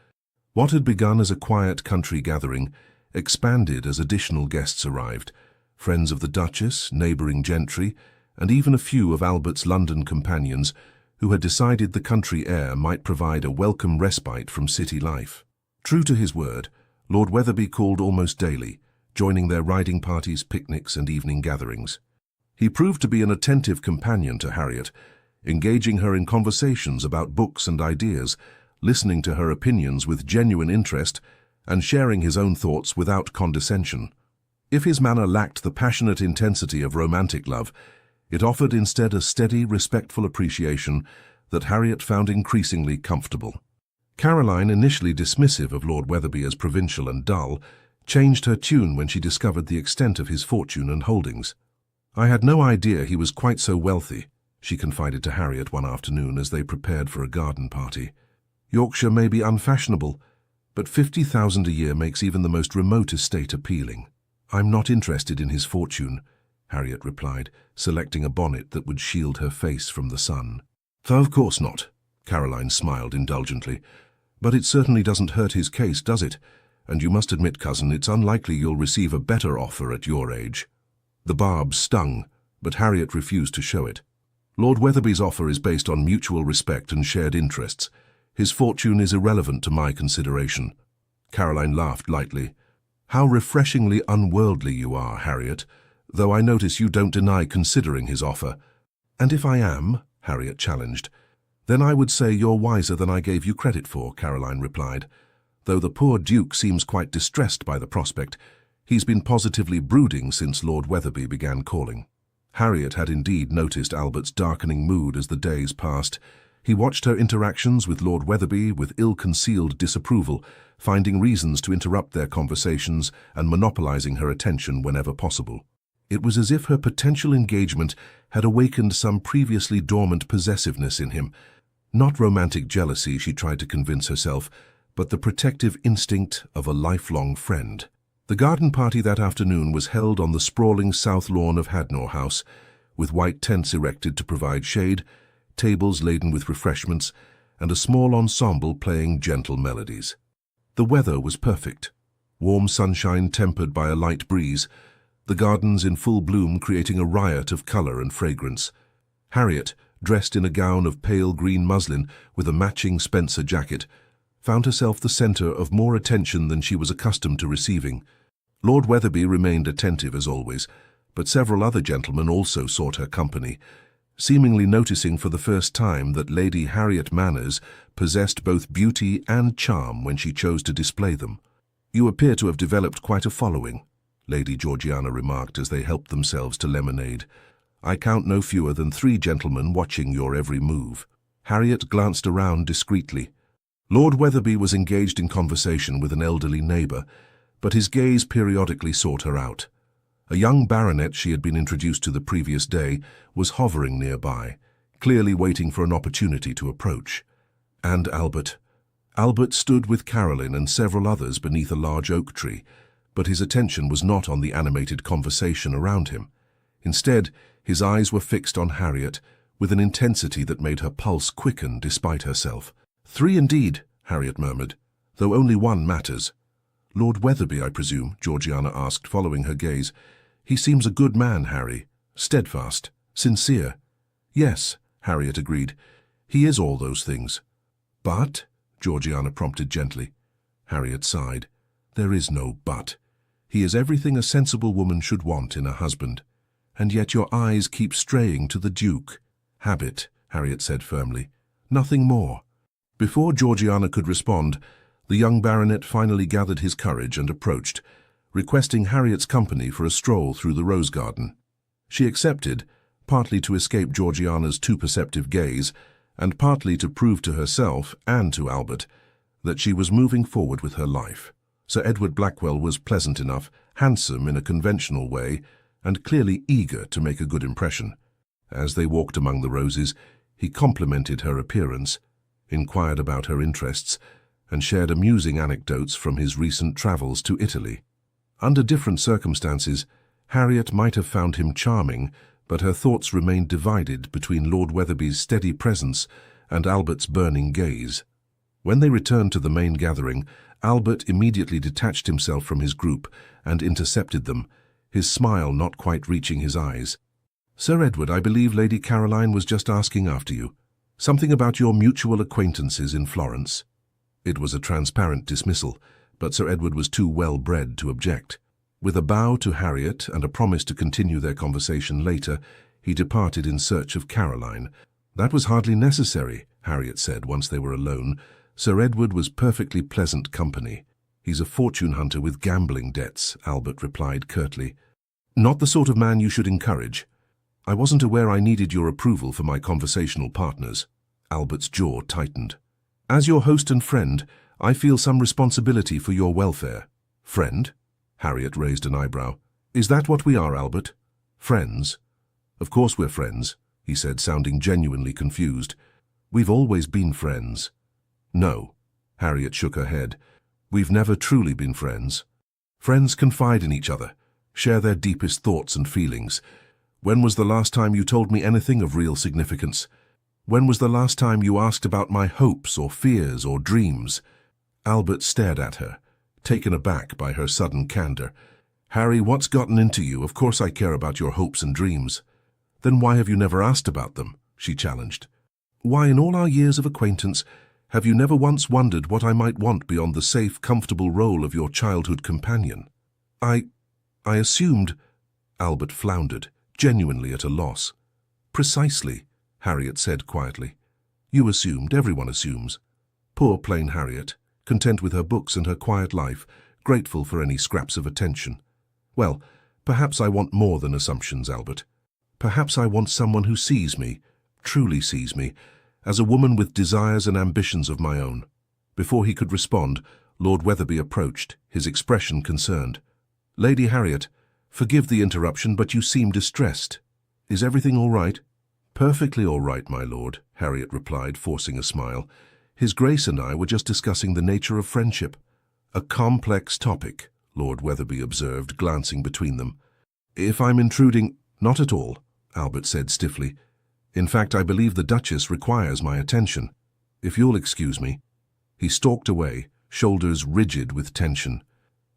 What had begun as a quiet country gathering expanded as additional guests arrived, friends of the Duchess, neighbouring gentry, and even a few of Albert's London companions who had decided the country air might provide a welcome respite from city life. True to his word, Lord Wetherby called almost daily, joining their riding parties, picnics, and evening gatherings. He proved to be an attentive companion to Harriet, engaging her in conversations about books and ideas, listening to her opinions with genuine interest, and sharing his own thoughts without condescension. If his manner lacked the passionate intensity of romantic love, it offered instead a steady, respectful appreciation that Harriet found increasingly comfortable. Caroline, initially dismissive of Lord Wetherby as provincial and dull, changed her tune when she discovered the extent of his fortune and holdings. "I had no idea he was quite so wealthy," she confided to Harriet one afternoon as they prepared for a garden party. "Yorkshire may be unfashionable, but 50,000 a year makes even the most remote estate appealing." "I'm not interested in his fortune," Harriet replied, selecting a bonnet that would shield her face from the sun. "Of course not," Caroline smiled indulgently. "But it certainly doesn't hurt his case, does it? And you must admit, cousin, it's unlikely you'll receive a better offer at your age." The barb stung, but Harriet refused to show it. "Lord Wetherby's offer is based on mutual respect and shared interests. His fortune is irrelevant to my consideration." Caroline laughed lightly. "How refreshingly unworldly you are, Harriet, though I notice you don't deny considering his offer." "And if I am," Harriet challenged. "Then I would say you're wiser than I gave you credit for," Caroline replied. "Though the poor Duke seems quite distressed by the prospect. He's been positively brooding since Lord Wetherby began calling." Harriet had indeed noticed Albert's darkening mood as the days passed. He watched her interactions with Lord Wetherby with ill-concealed disapproval, finding reasons to interrupt their conversations and monopolizing her attention whenever possible. It was as if her potential engagement had awakened some previously dormant possessiveness in him. Not romantic jealousy, she tried to convince herself, but the protective instinct of a lifelong friend. The garden party that afternoon was held on the sprawling south lawn of Hadner House, with white tents erected to provide shade, tables laden with refreshments, and a small ensemble playing gentle melodies. The weather was perfect. Warm sunshine tempered by a light breeze, the gardens in full bloom creating a riot of colour and fragrance. Harriet, dressed in a gown of pale green muslin with a matching Spencer jacket, found herself the centre of more attention than she was accustomed to receiving. Lord Wetherby remained attentive as always, but several other gentlemen also sought her company, seemingly noticing for the first time that Lady Harriet Manners possessed both beauty and charm when she chose to display them. "You appear to have developed quite a following," Lady Georgiana remarked as they helped themselves to lemonade. I count no fewer than 3 gentlemen watching your every move." Harriet glanced around discreetly. Lord Wetherby was engaged in conversation with an elderly neighbour, but his gaze periodically sought her out. A young baronet she had been introduced to the previous day was hovering nearby, clearly waiting for an opportunity to approach. And Albert. Albert stood with Caroline and several others beneath a large oak tree, but his attention was not on the animated conversation around him. Instead, his eyes were fixed on Harriet, with an intensity that made her pulse quicken despite herself. "3 indeed," Harriet murmured, "though only one matters." "Lord Wetherby, I presume?" Georgiana asked, following her gaze. "He seems a good man, Harry. Steadfast, sincere." "Yes," Harriet agreed. "He is all those things." "But?" Georgiana prompted gently. Harriet sighed. "There is no but. He is everything a sensible woman should want in a husband. And yet your eyes keep straying to the Duke." "Habit," Harriet said firmly. "Nothing more." Before Georgiana could respond, the young baronet finally gathered his courage and approached, requesting Harriet's company for a stroll through the rose garden. She accepted, partly to escape Georgiana's too perceptive gaze, and partly to prove to herself and to Albert that she was moving forward with her life. Sir Edward Blackwell was pleasant enough, handsome in a conventional way, and clearly eager to make a good impression. As they walked among the roses, he complimented her appearance, inquired about her interests, and shared amusing anecdotes from his recent travels to Italy. Under different circumstances, Harriet might have found him charming, but her thoughts remained divided between Lord Wetherby's steady presence and Albert's burning gaze. When they returned to the main gathering, Albert immediately detached himself from his group and intercepted them, his smile not quite reaching his eyes. "Sir Edward, I believe Lady Caroline was just asking after you. Something about your mutual acquaintances in Florence." It was a transparent dismissal, but Sir Edward was too well-bred to object. With a bow to Harriet and a promise to continue their conversation later, he departed in search of Caroline. "That was hardly necessary," Harriet said once they were alone. "Sir Edward was perfectly pleasant company." "He's a fortune hunter with gambling debts," Albert replied curtly. "Not the sort of man you should encourage." "I wasn't aware I needed your approval for my conversational partners." Albert's jaw tightened. "As your host and friend, I feel some responsibility for your welfare." "Friend?" Harriet raised an eyebrow. "Is that what we are, Albert? Friends?" "Of course we're friends," he said, sounding genuinely confused. "We've always been friends." "No." Harriet shook her head. "We've never truly been friends. Friends confide in each other, share their deepest thoughts and feelings. When was the last time you told me anything of real significance? When was the last time you asked about my hopes or fears or dreams?" Albert stared at her, taken aback by her sudden candor. "Harry, what's gotten into you? Of course I care about your hopes and dreams." "Then why have you never asked about them?" she challenged. "Why, in all our years of acquaintance, have you never once wondered what I might want beyond the safe, comfortable role of your childhood companion?" I assumed," Albert floundered, genuinely at a loss. "Precisely," Harriet said quietly. "You assumed, everyone assumes." Poor plain Harriet, content with her books and her quiet life, grateful for any scraps of attention. "Well, perhaps I want more than assumptions, Albert. Perhaps I want someone who sees me, truly sees me, as a woman with desires and ambitions of my own." Before he could respond, Lord Wetherby approached, his expression concerned. "Lady Harriet, forgive the interruption, but you seem distressed. Is everything all right?" "Perfectly all right, my lord," Harriet replied, forcing a smile. "His Grace and I were just discussing the nature of friendship." "A complex topic," Lord Wetherby observed, glancing between them. "If I'm intruding—" "Not at all," Albert said stiffly. "In fact, I believe the Duchess requires my attention. If you'll excuse me." He stalked away, shoulders rigid with tension.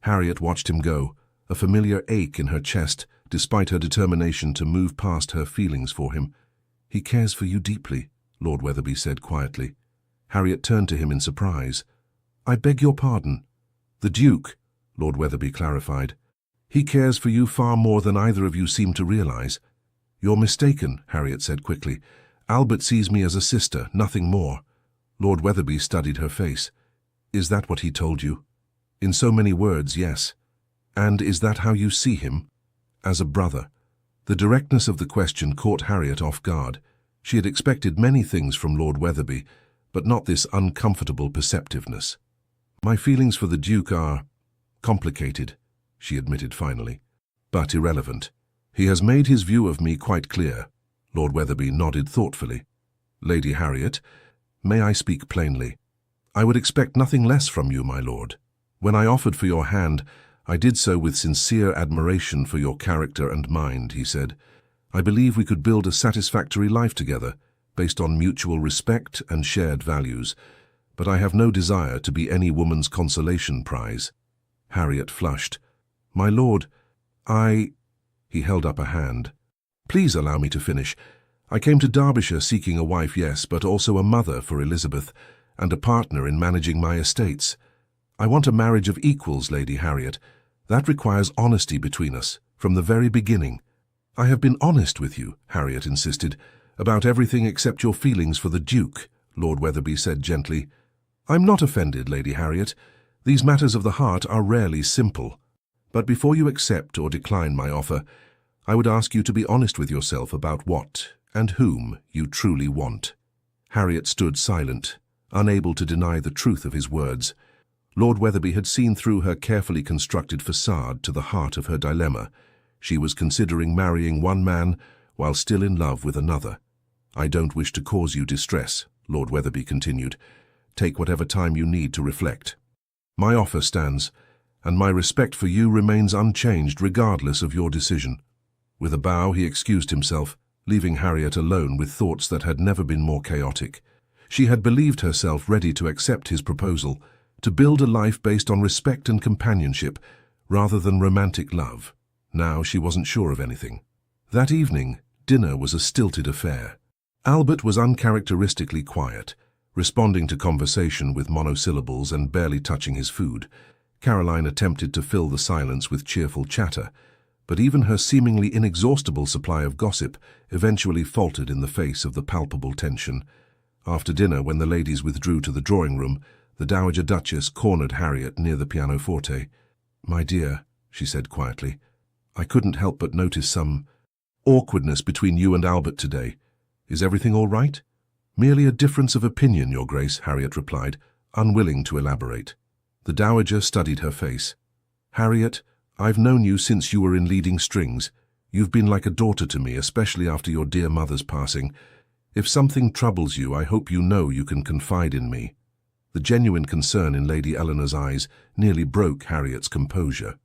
Harriet watched him go, a familiar ache in her chest, despite her determination to move past her feelings for him. "He cares for you deeply," Lord Wetherby said quietly. Harriet turned to him in surprise. "I beg your pardon." "The Duke," Lord Wetherby clarified. "He cares for you far more than either of you seem to realize." "You're mistaken," Harriet said quickly. "Albert sees me as a sister, nothing more." Lord Wetherby studied her face. "Is that what he told you?" "In so many words, yes." "And is that how you see him?" "As a brother." The directness of the question caught Harriet off guard. She had expected many things from Lord Wetherby, but not this uncomfortable perceptiveness. "My feelings for the Duke are complicated," she admitted finally, "but irrelevant. He has made his view of me quite clear." Lord Wetherby nodded thoughtfully. "Lady Harriet, may I speak plainly? I would expect nothing less from you, my lord. When I offered for your hand, I did so with sincere admiration for your character and mind," he said. "I believe we could build a satisfactory life together, based on mutual respect and shared values, but I have no desire to be any woman's consolation prize." Harriet flushed. "My lord, He held up a hand. "Please allow me to finish. I came to Derbyshire seeking a wife, yes, but also a mother for Elizabeth, and a partner in managing my estates. I want a marriage of equals, Lady Harriet. That requires honesty between us, from the very beginning." "I have been honest with you," Harriet insisted, "about everything except your feelings for the Duke," Lord Wetherby said gently. "I'm not offended, Lady Harriet. These matters of the heart are rarely simple. But before you accept or decline my offer, I would ask you to be honest with yourself about what and whom you truly want." Harriet stood silent, unable to deny the truth of his words. Lord Wetherby had seen through her carefully constructed facade to the heart of her dilemma. She was considering marrying one man while still in love with another. "I don't wish to cause you distress," Lord Wetherby continued. "Take whatever time you need to reflect. My offer stands, and my respect for you remains unchanged regardless of your decision." With a bow, he excused himself, leaving Harriet alone with thoughts that had never been more chaotic. She had believed herself ready to accept his proposal, to build a life based on respect and companionship, rather than romantic love. Now she wasn't sure of anything. That evening, dinner was a stilted affair. Albert was uncharacteristically quiet, responding to conversation with monosyllables and barely touching his food. Caroline attempted to fill the silence with cheerful chatter, but even her seemingly inexhaustible supply of gossip eventually faltered in the face of the palpable tension. After dinner, when the ladies withdrew to the drawing-room, the Dowager Duchess cornered Harriet near the pianoforte. "My dear," she said quietly, "I couldn't help but notice some awkwardness between you and Albert today. Is everything all right?" "Merely a difference of opinion, Your Grace," Harriet replied, unwilling to elaborate. The Dowager studied her face. "Harriet, I've known you since you were in leading strings. You've been like a daughter to me, especially after your dear mother's passing. If something troubles you, I hope you know you can confide in me." The genuine concern in Lady Eleanor's eyes nearly broke Harriet's composure.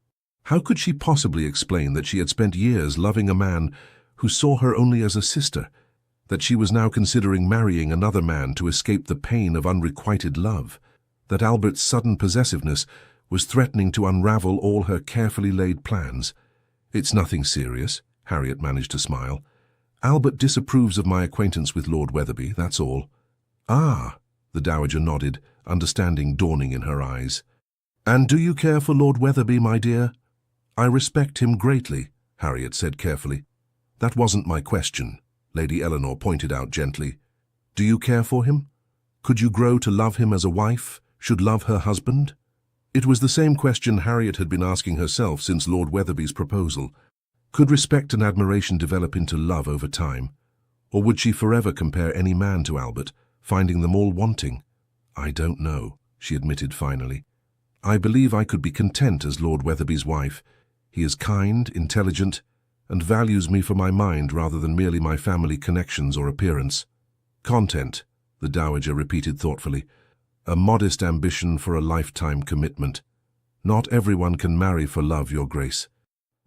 How could she possibly explain that she had spent years loving a man who saw her only as a sister, that she was now considering marrying another man to escape the pain of unrequited love, that Albert's sudden possessiveness was threatening to unravel all her carefully laid plans? "It's nothing serious," Harriet managed to smile. "Albert disapproves of my acquaintance with Lord Wetherby, that's all." "Ah," the Dowager nodded, understanding dawning in her eyes. "And do you care for Lord Wetherby, my dear?" "I respect him greatly," Harriet said carefully. "That wasn't my question," Lady Eleanor pointed out gently. "Do you care for him? Could you grow to love him as a wife should love her husband?" It was the same question Harriet had been asking herself since Lord Wetherby's proposal. Could respect and admiration develop into love over time? Or would she forever compare any man to Albert, finding them all wanting? "I don't know," she admitted finally. "I believe I could be content as Lord Wetherby's wife. He is kind, intelligent, and values me for my mind rather than merely my family connections or appearance." "Content," the Dowager repeated thoughtfully. "A modest ambition for a lifetime commitment. Not everyone can marry for love, Your Grace."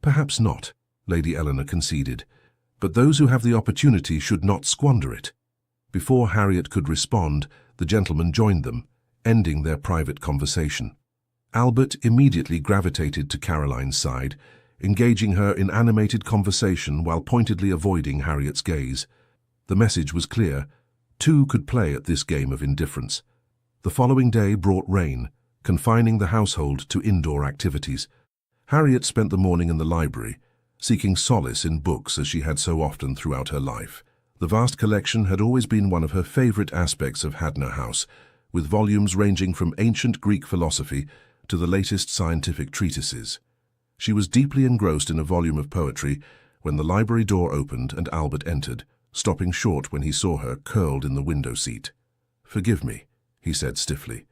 "Perhaps not," Lady Eleanor conceded, "but those who have the opportunity should not squander it." Before Harriet could respond, the gentleman joined them, ending their private conversation. Albert immediately gravitated to Caroline's side, engaging her in animated conversation while pointedly avoiding Harriet's gaze. The message was clear. Two could play at this game of indifference. The following day brought rain, confining the household to indoor activities. Harriet spent the morning in the library, seeking solace in books as she had so often throughout her life. The vast collection had always been one of her favorite aspects of Hadner House, with volumes ranging from ancient Greek philosophy to the latest scientific treatises. She was deeply engrossed in a volume of poetry when the library door opened and Albert entered, stopping short when he saw her curled in the window seat. "Forgive me," he said stiffly.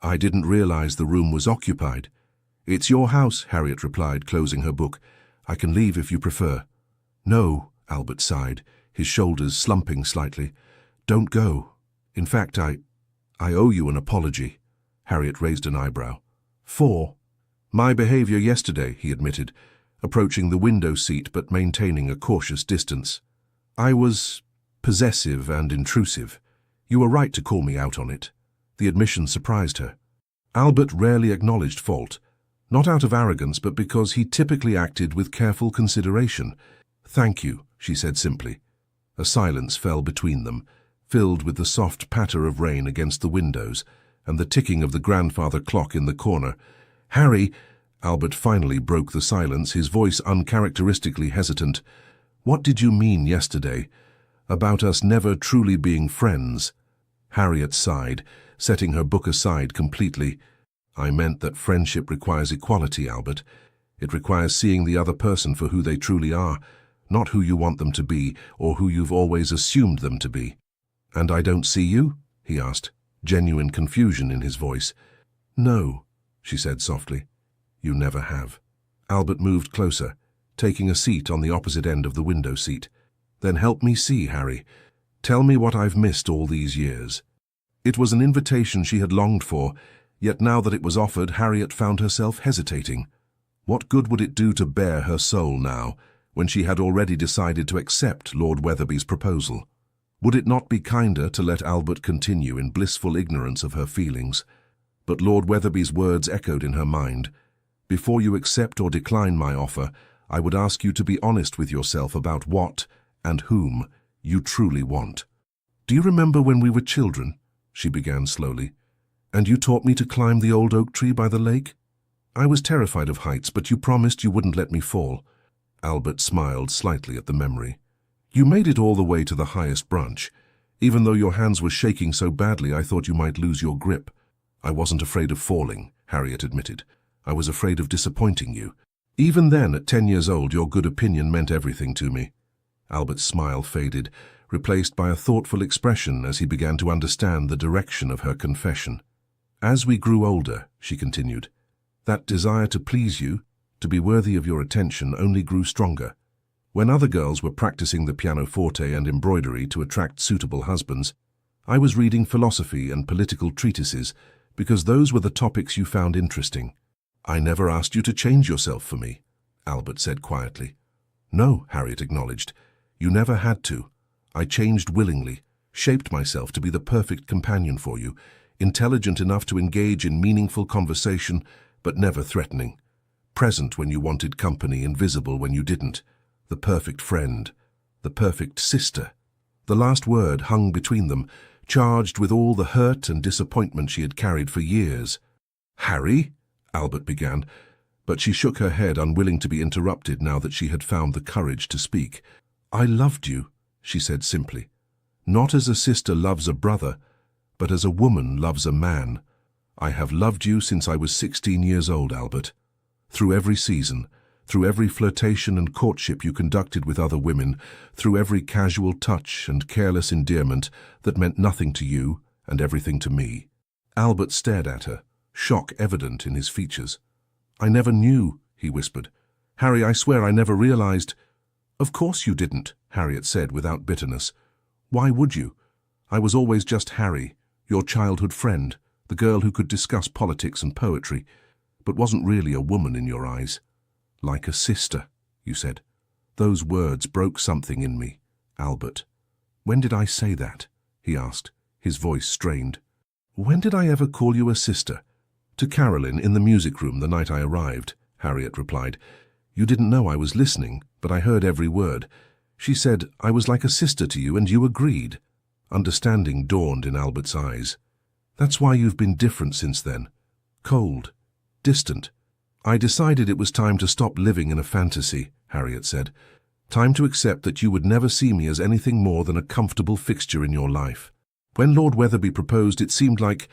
"I didn't realize the room was occupied." "It's your house," Harriet replied, closing her book. "I can leave if you prefer." "No," Albert sighed, his shoulders slumping slightly. "Don't go. In fact, I owe you an apology." Harriet raised an eyebrow. "For?" "My behavior yesterday," he admitted, approaching the window seat but maintaining a cautious distance. "I was possessive and intrusive. You were right to call me out on it." The admission surprised her. Albert rarely acknowledged fault, not out of arrogance but because he typically acted with careful consideration. "Thank you," she said simply. A silence fell between them, filled with the soft patter of rain against the windows and the ticking of the grandfather clock in the corner. "Harry," Albert finally broke the silence, his voice uncharacteristically hesitant. "What did you mean yesterday? About us never truly being friends?" Harriet sighed, setting her book aside completely. "I meant that friendship requires equality, Albert. It requires seeing the other person for who they truly are, not who you want them to be or who you've always assumed them to be." "And I don't see you?" he asked, genuine confusion in his voice. "No," she said softly. "You never have." Albert moved closer, taking a seat on the opposite end of the window seat. "Then help me see, Harry. Tell me what I've missed all these years." It was an invitation she had longed for, yet now that it was offered, Harriet found herself hesitating. What good would it do to bare her soul now, when she had already decided to accept Lord Weatherby's proposal? Would it not be kinder to let Albert continue in blissful ignorance of her feelings? But Lord Weatherby's words echoed in her mind. "Before you accept or decline my offer, I would ask you to be honest with yourself about what, and whom, you truly want." "Do you remember when we were children?" she began slowly. "And you taught me to climb the old oak tree by the lake? I was terrified of heights, but you promised you wouldn't let me fall." Albert smiled slightly at the memory. "You made it all the way to the highest branch. Even though your hands were shaking so badly, I thought you might lose your grip." "I wasn't afraid of falling," Harriet admitted. "I was afraid of disappointing you. Even then, at 10 years old, your good opinion meant everything to me." Albert's smile faded, replaced by a thoughtful expression as he began to understand the direction of her confession. "As we grew older," she continued, "that desire to please you, to be worthy of your attention, only grew stronger. When other girls were practicing the pianoforte and embroidery to attract suitable husbands, I was reading philosophy and political treatises because those were the topics you found interesting." "I never asked you to change yourself for me," Albert said quietly. "No," Harriet acknowledged. "You never had to. I changed willingly, shaped myself to be the perfect companion for you, intelligent enough to engage in meaningful conversation, but never threatening. Present when you wanted company, invisible when you didn't. The perfect friend, the perfect sister." The last word hung between them, charged with all the hurt and disappointment she had carried for years. "Harry?" Albert began, but she shook her head, unwilling to be interrupted now that she had found the courage to speak. "I loved you," she said simply. "Not as a sister loves a brother, but as a woman loves a man. I have loved you since I was 16 years old, Albert. Through every season, through every flirtation and courtship you conducted with other women, through every casual touch and careless endearment that meant nothing to you and everything to me." Albert stared at her, shock evident in his features. "I never knew," he whispered. "Harry, I swear I never realized—" "Of course you didn't," Harriet said without bitterness. "Why would you? I was always just Harry, your childhood friend, the girl who could discuss politics and poetry, but wasn't really a woman in your eyes. Like a sister," you said. Those words broke something in me, Albert. "When did I say that?" he asked, his voice strained. "When did I ever call you a sister?" "To Carolyn in the music room the night I arrived," Harriet replied. "You didn't know I was listening, but I heard every word. She said I was like a sister to you, and you agreed." Understanding dawned in Albert's eyes. "That's why you've been different since then. Cold, distant. I decided it was time to stop living in a fantasy," Harriet said. "Time to accept that you would never see me as anything more than a comfortable fixture in your life. When Lord Weatherby proposed, it seemed like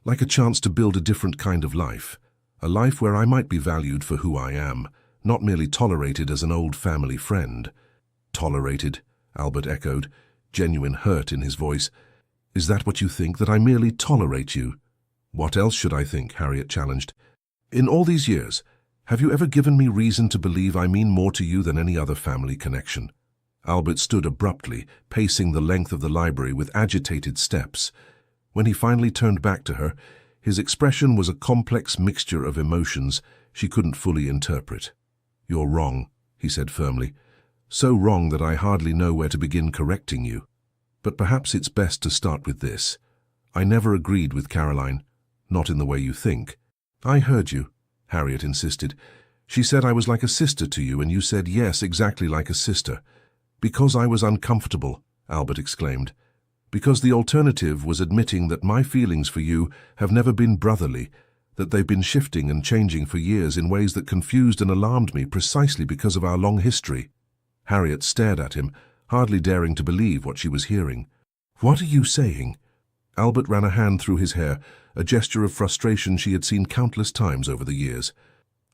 a chance to build a different kind of life. A life where I might be valued for who I am, not merely tolerated as an old family friend. Tolerated, Albert echoed, genuine hurt in his voice. Is that what you think, that I merely tolerate you? What else should I think? Harriet challenged. In all these years, have you ever given me reason to believe I mean more to you than any other family connection? Albert stood abruptly, pacing the length of the library with agitated steps. When he finally turned back to her, his expression was a complex mixture of emotions she couldn't fully interpret. You're wrong, he said firmly. So wrong that I hardly know where to begin correcting you. But perhaps it's best to start with this. I never agreed with Caroline, not in the way you think. I heard you, Harriet insisted. She said I was like a sister to you, and you said yes, exactly like a sister. Because I was uncomfortable, Albert exclaimed. Because the alternative was admitting that my feelings for you have never been brotherly, that they've been shifting and changing for years in ways that confused and alarmed me precisely because of our long history. Harriet stared at him, hardly daring to believe what she was hearing. What are you saying? Albert ran a hand through his hair, a gesture of frustration she had seen countless times over the years.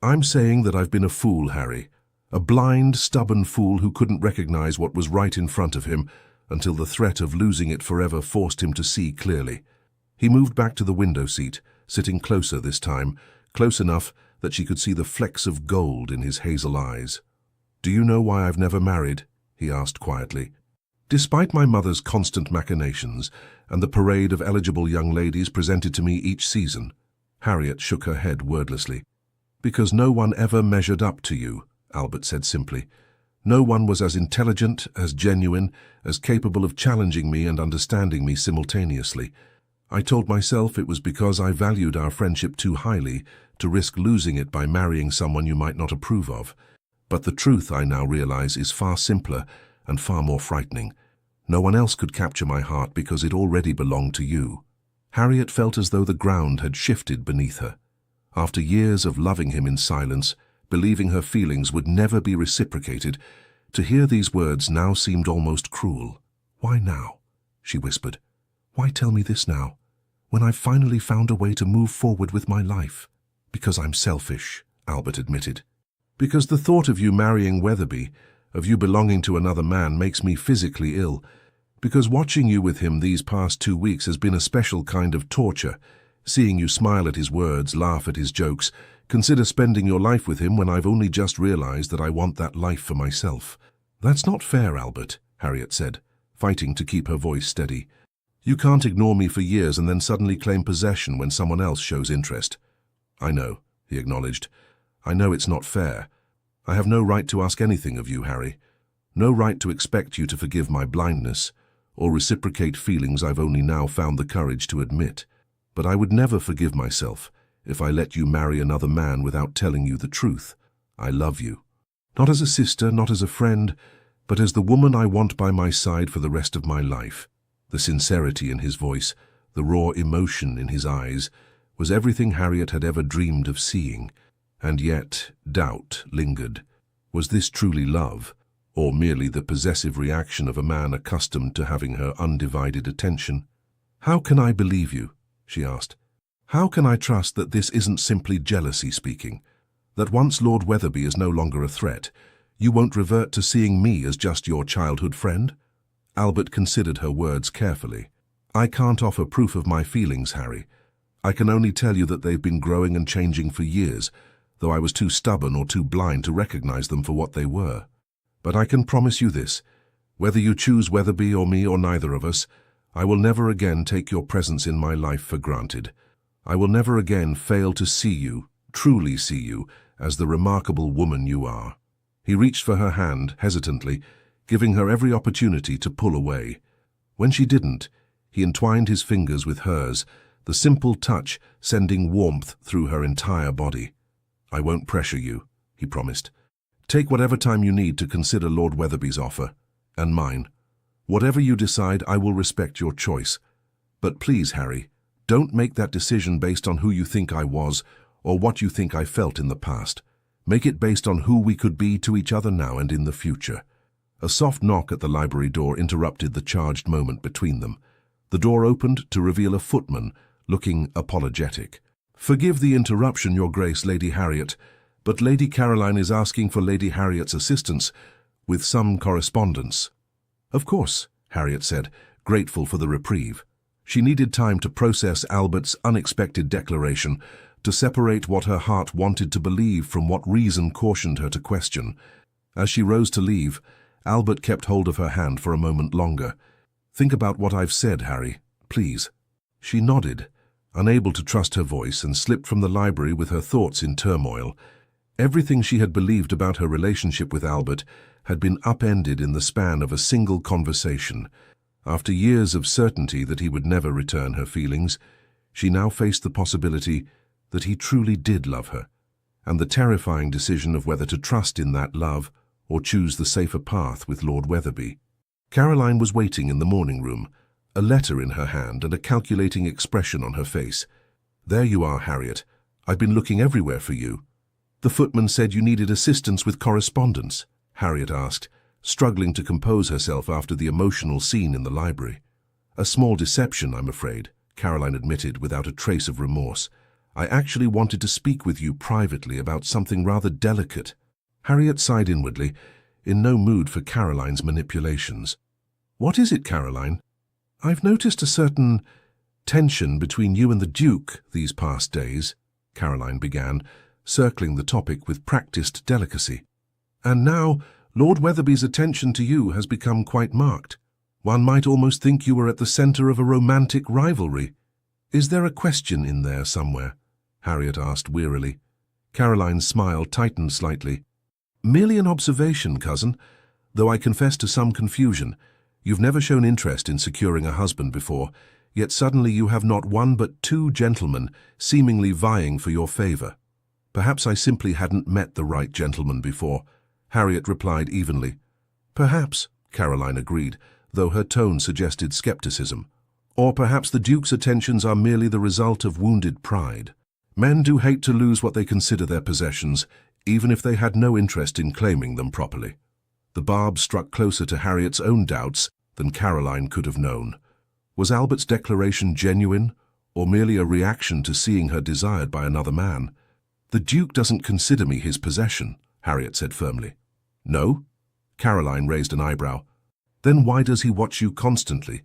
I'm saying that I've been a fool, Harry. A blind, stubborn fool who couldn't recognize what was right in front of him until the threat of losing it forever forced him to see clearly. He moved back to the window seat, sitting closer this time, close enough that she could see the flecks of gold in his hazel eyes. Do you know why I've never married? He asked quietly. Despite my mother's constant machinations and the parade of eligible young ladies presented to me each season, Harriet shook her head wordlessly. Because no one ever measured up to you, Albert said simply. No one was as intelligent, as genuine, as capable of challenging me and understanding me simultaneously. I told myself it was because I valued our friendship too highly to risk losing it by marrying someone you might not approve of. But the truth, I now realize, is far simpler and far more frightening. No one else could capture my heart because it already belonged to you. Harriet felt as though the ground had shifted beneath her. After years of loving him in silence, believing her feelings would never be reciprocated, to hear these words now seemed almost cruel. Why now? She whispered. Why tell me this now, when I've finally found a way to move forward with my life? Because I'm selfish, Albert admitted. Because the thought of you marrying Weatherby, of you belonging to another man, makes me physically ill. Because watching you with him these past 2 weeks has been a special kind of torture. Seeing you smile at his words, laugh at his jokes, consider spending your life with him when I've only just realized that I want that life for myself. That's not fair, Albert, Harriet said, fighting to keep her voice steady. You can't ignore me for years and then suddenly claim possession when someone else shows interest. I know, he acknowledged. I know it's not fair. I have no right to ask anything of you, Harry. No right to expect you to forgive my blindness or reciprocate feelings I've only now found the courage to admit. But I would never forgive myself if I let you marry another man without telling you the truth. I love you. Not as a sister, not as a friend, but as the woman I want by my side for the rest of my life. The sincerity in his voice, the raw emotion in his eyes, was everything Harriet had ever dreamed of seeing. And yet, doubt lingered. Was this truly love, or merely the possessive reaction of a man accustomed to having her undivided attention? How can I believe you? She asked. How can I trust that this isn't simply jealousy speaking? That once Lord Weatherby is no longer a threat, you won't revert to seeing me as just your childhood friend? Albert considered her words carefully. I can't offer proof of my feelings, Harry. I can only tell you that they've been growing and changing for years, though I was too stubborn or too blind to recognize them for what they were. But I can promise you this, whether you choose Weatherby or me or neither of us, I will never again take your presence in my life for granted. I will never again fail to see you, truly see you, as the remarkable woman you are. He reached for her hand, hesitantly, giving her every opportunity to pull away. When she didn't, he entwined his fingers with hers, the simple touch sending warmth through her entire body. I won't pressure you, he promised. Take whatever time you need to consider Lord Weatherby's offer, and mine. Whatever you decide, I will respect your choice. But please, Harry, don't make that decision based on who you think I was or what you think I felt in the past. Make it based on who we could be to each other now and in the future. A soft knock at the library door interrupted the charged moment between them. The door opened to reveal a footman, looking apologetic. Forgive the interruption, Your Grace, Lady Harriet, But Lady Caroline is asking for Lady Harriet's assistance with some correspondence. Of course, Harriet said, grateful for the reprieve. She needed time to process Albert's unexpected declaration, to separate what her heart wanted to believe from what reason cautioned her to question. As she rose to leave, Albert kept hold of her hand for a moment longer. "Think about what I've said, Harry, please." She nodded, unable to trust her voice, and slipped from the library with her thoughts in turmoil. Everything she had believed about her relationship with Albert had been upended in the span of a single conversation. After years of certainty that he would never return her feelings, she now faced the possibility that he truly did love her, and the terrifying decision of whether to trust in that love or choose the safer path with Lord Wetherby. Caroline was waiting in the morning room, a letter in her hand and a calculating expression on her face. "There you are, Harriet. I've been looking everywhere for you." "The footman said you needed assistance with correspondence," Harriet asked, struggling to compose herself after the emotional scene in the library. "A small deception, I'm afraid," Caroline admitted without a trace of remorse. "I actually wanted to speak with you privately about something rather delicate." Harriet sighed inwardly, in no mood for Caroline's manipulations. "What is it, Caroline?" "I've noticed a certain tension between you and the Duke these past days," Caroline began, circling the topic with practiced delicacy. "And now Lord Wetherby's attention to you has become quite marked. One might almost think you were at the centre of a romantic rivalry. Is there a question in there somewhere?" Harriet asked wearily. Caroline's smile tightened slightly. "Merely an observation, cousin, though I confess to some confusion. You've never shown interest in securing a husband before, yet suddenly you have not one but two gentlemen seemingly vying for your favour." "Perhaps I simply hadn't met the right gentleman before," Harriet replied evenly. "Perhaps," Caroline agreed, though her tone suggested skepticism. "Or perhaps the Duke's attentions are merely the result of wounded pride. Men do hate to lose what they consider their possessions, even if they had no interest in claiming them properly." The barb struck closer to Harriet's own doubts than Caroline could have known. Was Albert's declaration genuine, or merely a reaction to seeing her desired by another man? "The Duke doesn't consider me his possession," Harriet said firmly. "No?" Caroline raised an eyebrow. "Then why does he watch you constantly?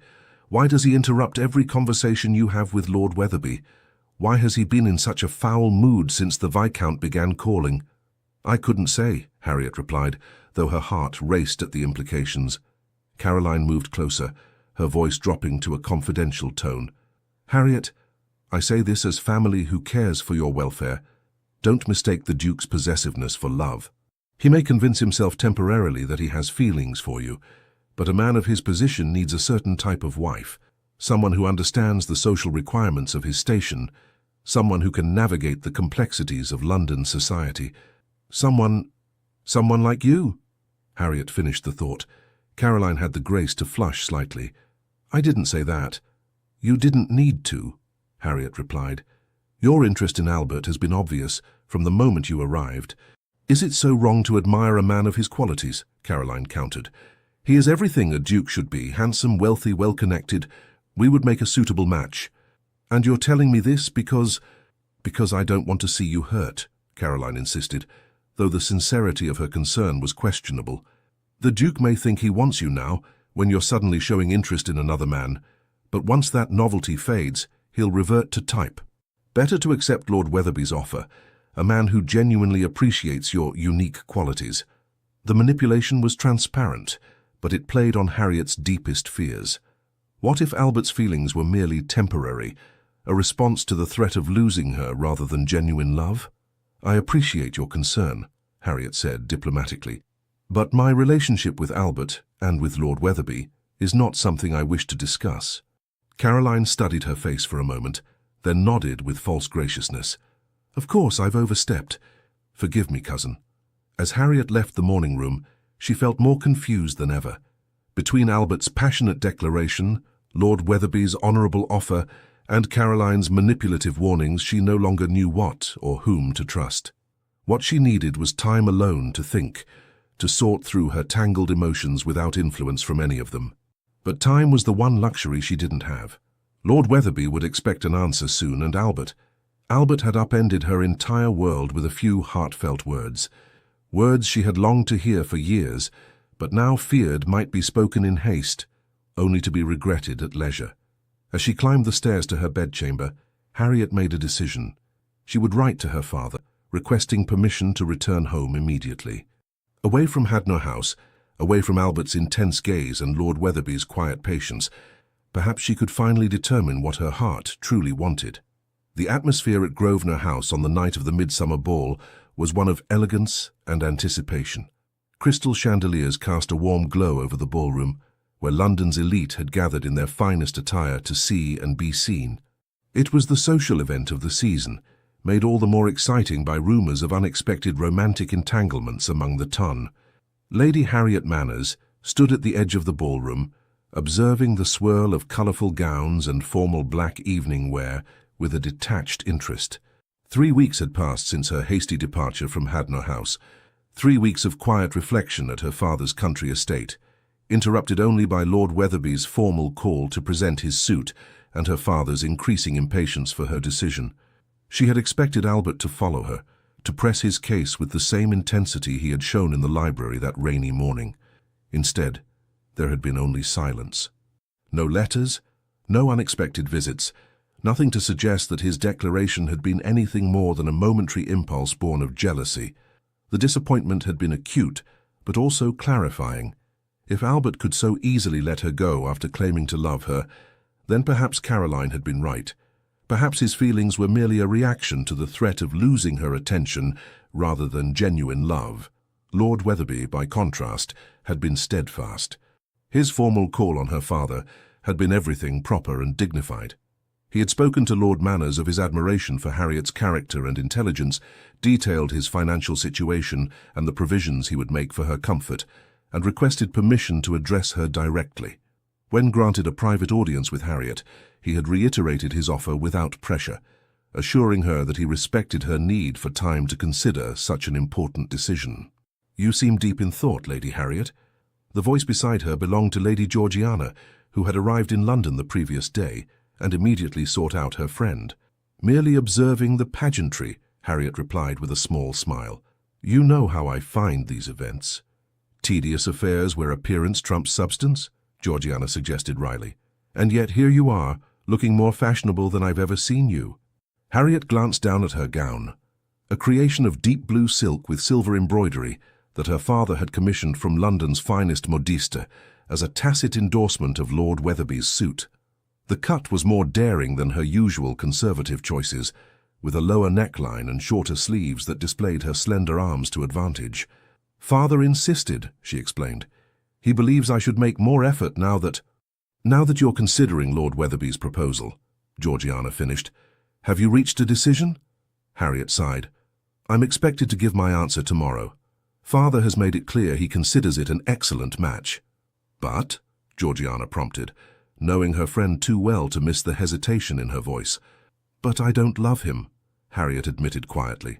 Why does he interrupt every conversation you have with Lord Wetherby? Why has he been in such a foul mood since the Viscount began calling?" "I couldn't say," Harriet replied, though her heart raced at the implications. Caroline moved closer, her voice dropping to a confidential tone. "Harriet, I say this as family who cares for your welfare. Don't mistake the Duke's possessiveness for love. He may convince himself temporarily that he has feelings for you, but a man of his position needs a certain type of wife, someone who understands the social requirements of his station, someone who can navigate the complexities of London society. Someone like you." Harriet finished the thought. Caroline had the grace to flush slightly. "I didn't say that." "You didn't need to," Harriet replied. "Your interest in Albert has been obvious from the moment you arrived." "Is it so wrong to admire a man of his qualities?" Caroline countered. "He is everything a duke should be, handsome, wealthy, well-connected. We would make a suitable match." "And you're telling me this because I don't want to see you hurt," Caroline insisted, though the sincerity of her concern was questionable. "The Duke may think he wants you now, when you're suddenly showing interest in another man, but once that novelty fades, he'll revert to type. Better to accept Lord Wetherby's offer, a man who genuinely appreciates your unique qualities." The manipulation was transparent, but it played on Harriet's deepest fears. What if Albert's feelings were merely temporary, a response to the threat of losing her rather than genuine love? "I appreciate your concern," Harriet said diplomatically, "but my relationship with Albert and with Lord Wetherby is not something I wish to discuss." Caroline studied her face for a moment, then nodded with false graciousness. "Of course, I've overstepped. Forgive me, cousin." As Harriet left the morning room, she felt more confused than ever. Between Albert's passionate declaration, Lord Wetherby's honourable offer, and Caroline's manipulative warnings, she no longer knew what or whom to trust. What she needed was time alone to think, to sort through her tangled emotions without influence from any of them. But time was the one luxury she didn't have. Lord Wetherby would expect an answer soon, and Albert Albert had upended her entire world with a few heartfelt words. Words she had longed to hear for years, but now feared might be spoken in haste, only to be regretted at leisure. As she climbed the stairs to her bedchamber, Harriet made a decision. She would write to her father, requesting permission to return home immediately. Away from Hadno House, away from Albert's intense gaze and Lord Wetherby's quiet patience, perhaps she could finally determine what her heart truly wanted. The atmosphere at Grosvenor House on the night of the Midsummer Ball was one of elegance and anticipation. Crystal chandeliers cast a warm glow over the ballroom, where London's elite had gathered in their finest attire to see and be seen. It was the social event of the season, made all the more exciting by rumours of unexpected romantic entanglements among the ton. Lady Harriet Manners stood at the edge of the ballroom, observing the swirl of colourful gowns and formal black evening wear with a detached interest. 3 weeks had passed since her hasty departure from Hadno House, 3 weeks of quiet reflection at her father's country estate, interrupted only by Lord Wetherby's formal call to present his suit and her father's increasing impatience for her decision. She had expected Albert to follow her, to press his case with the same intensity he had shown in the library that rainy morning. Instead, there had been only silence. No letters, no unexpected visits, nothing to suggest that his declaration had been anything more than a momentary impulse born of jealousy. The disappointment had been acute, but also clarifying. If Albert could so easily let her go after claiming to love her, then perhaps Caroline had been right. Perhaps his feelings were merely a reaction to the threat of losing her attention rather than genuine love. Lord Wetherby, by contrast, had been steadfast. His formal call on her father had been everything proper and dignified. He had spoken to Lord Manners of his admiration for Harriet's character and intelligence, detailed his financial situation and the provisions he would make for her comfort, and requested permission to address her directly. When granted a private audience with Harriet, he had reiterated his offer without pressure, assuring her that he respected her need for time to consider such an important decision. "You seem deep in thought, Lady Harriet." The voice beside her belonged to Lady Georgiana, who had arrived in London the previous day and immediately sought out her friend. "Merely observing the pageantry," Harriet replied with a small smile. "You know how I find these events." "Tedious affairs where appearance trumps substance," Georgiana suggested wryly. "And yet here you are, looking more fashionable than I've ever seen you." Harriet glanced down at her gown, a creation of deep blue silk with silver embroidery that her father had commissioned from London's finest modiste as a tacit endorsement of Lord Wetherby's suit. The cut was more daring than her usual conservative choices, with a lower neckline and shorter sleeves that displayed her slender arms to advantage. "Father insisted," she explained. "He believes I should make more effort now that you're considering Lord Wetherby's proposal," Georgiana finished. "Have you reached a decision?" Harriet sighed. "I'm expected to give my answer tomorrow. Father has made it clear he considers it an excellent match." "But," Georgiana prompted, knowing her friend too well to miss the hesitation in her voice. "But I don't love him," Harriet admitted quietly.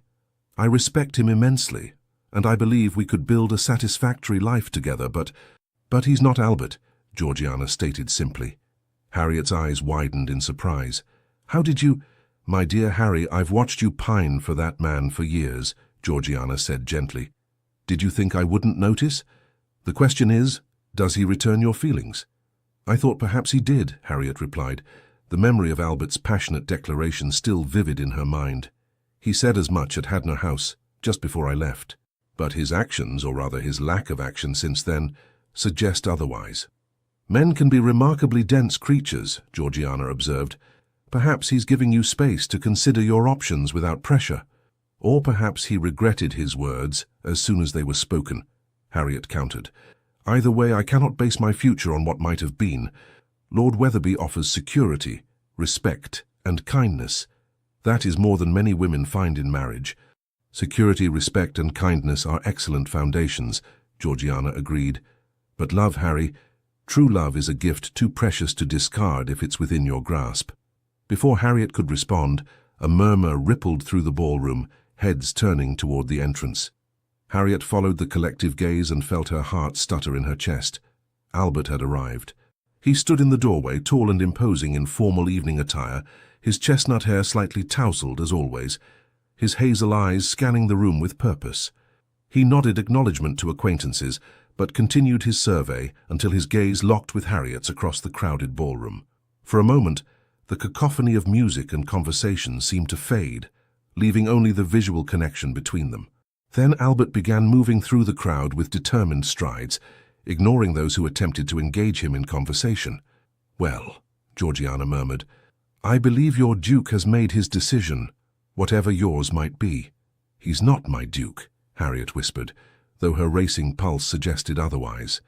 "I respect him immensely, and I believe we could build a satisfactory life together, but he's not Albert," Georgiana stated simply. Harriet's eyes widened in surprise. "How did you—" "My dear Harry, I've watched you pine for that man for years," Georgiana said gently. "Did you think I wouldn't notice? The question is, does he return your feelings?" "I thought perhaps he did," Harriet replied, the memory of Albert's passionate declaration still vivid in her mind. "He said as much at Hadno House, just before I left. But his actions, or rather his lack of action since then, suggest otherwise." "Men can be remarkably dense creatures," Georgiana observed. "Perhaps he's giving you space to consider your options without pressure. Or perhaps he regretted his words as soon as they were spoken," Harriet countered. "Either way, I cannot base my future on what might have been. Lord Wetherby offers security, respect, and kindness. That is more than many women find in marriage." "Security, respect, and kindness are excellent foundations," Georgiana agreed. "But love, Harry, true love is a gift too precious to discard if it's within your grasp." Before Harriet could respond, a murmur rippled through the ballroom, heads turning toward the entrance. Harriet followed the collective gaze and felt her heart stutter in her chest. Albert had arrived. He stood in the doorway, tall and imposing in formal evening attire, his chestnut hair slightly tousled as always, his hazel eyes scanning the room with purpose. He nodded acknowledgement to acquaintances, but continued his survey until his gaze locked with Harriet's across the crowded ballroom. For a moment, the cacophony of music and conversation seemed to fade, leaving only the visual connection between them. Then Albert began moving through the crowd with determined strides, ignoring those who attempted to engage him in conversation. "Well," Georgiana murmured, "I believe your Duke has made his decision, whatever yours might be." "He's not my Duke," Harriet whispered, though her racing pulse suggested otherwise.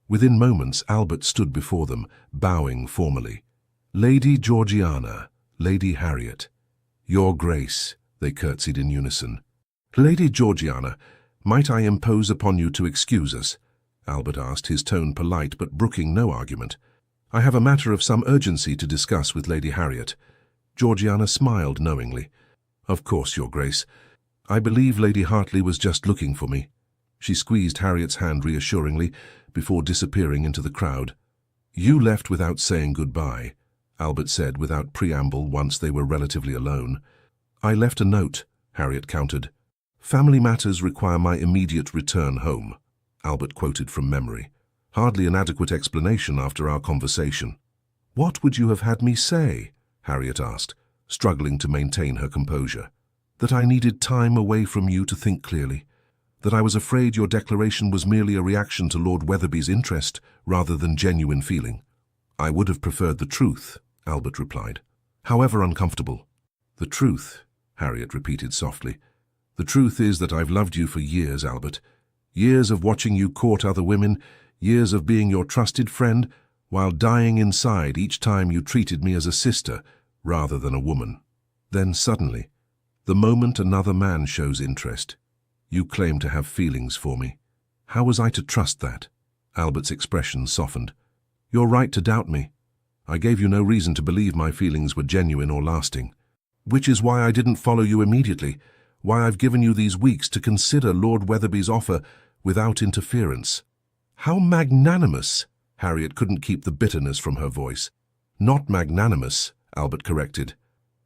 Within moments, Albert stood before them, bowing formally. "Lady Georgiana, Lady Harriet." "Your Grace," they curtsied in unison. "Lady Georgiana, might I impose upon you to excuse us?" Albert asked, his tone polite but brooking no argument. "I have a matter of some urgency to discuss with Lady Harriet." Georgiana smiled knowingly. "Of course, Your Grace. I believe Lady Hartley was just looking for me." She squeezed Harriet's hand reassuringly before disappearing into the crowd. "You left without saying goodbye," Albert said without preamble once they were relatively alone. "I left a note," Harriet countered. "Family matters require my immediate return home," Albert quoted from memory. "Hardly an adequate explanation after our conversation." "What would you have had me say?" Harriet asked, struggling to maintain her composure. "That I needed time away from you to think clearly. That I was afraid your declaration was merely a reaction to Lord Weatherby's interest rather than genuine feeling." "I would have preferred the truth," Albert replied. "However uncomfortable." "The truth," Harriet repeated softly. "The truth is that I've loved you for years, Albert. Years of watching you court other women, years of being your trusted friend, while dying inside each time you treated me as a sister rather than a woman. Then suddenly, the moment another man shows interest, you claim to have feelings for me. How was I to trust that?" Albert's expression softened. "You're right to doubt me. I gave you no reason to believe my feelings were genuine or lasting. Which is why I didn't follow you immediately, why I've given you these weeks to consider Lord Weatherby's offer without interference." "How magnanimous!" Harriet couldn't keep the bitterness from her voice. "Not magnanimous," Albert corrected.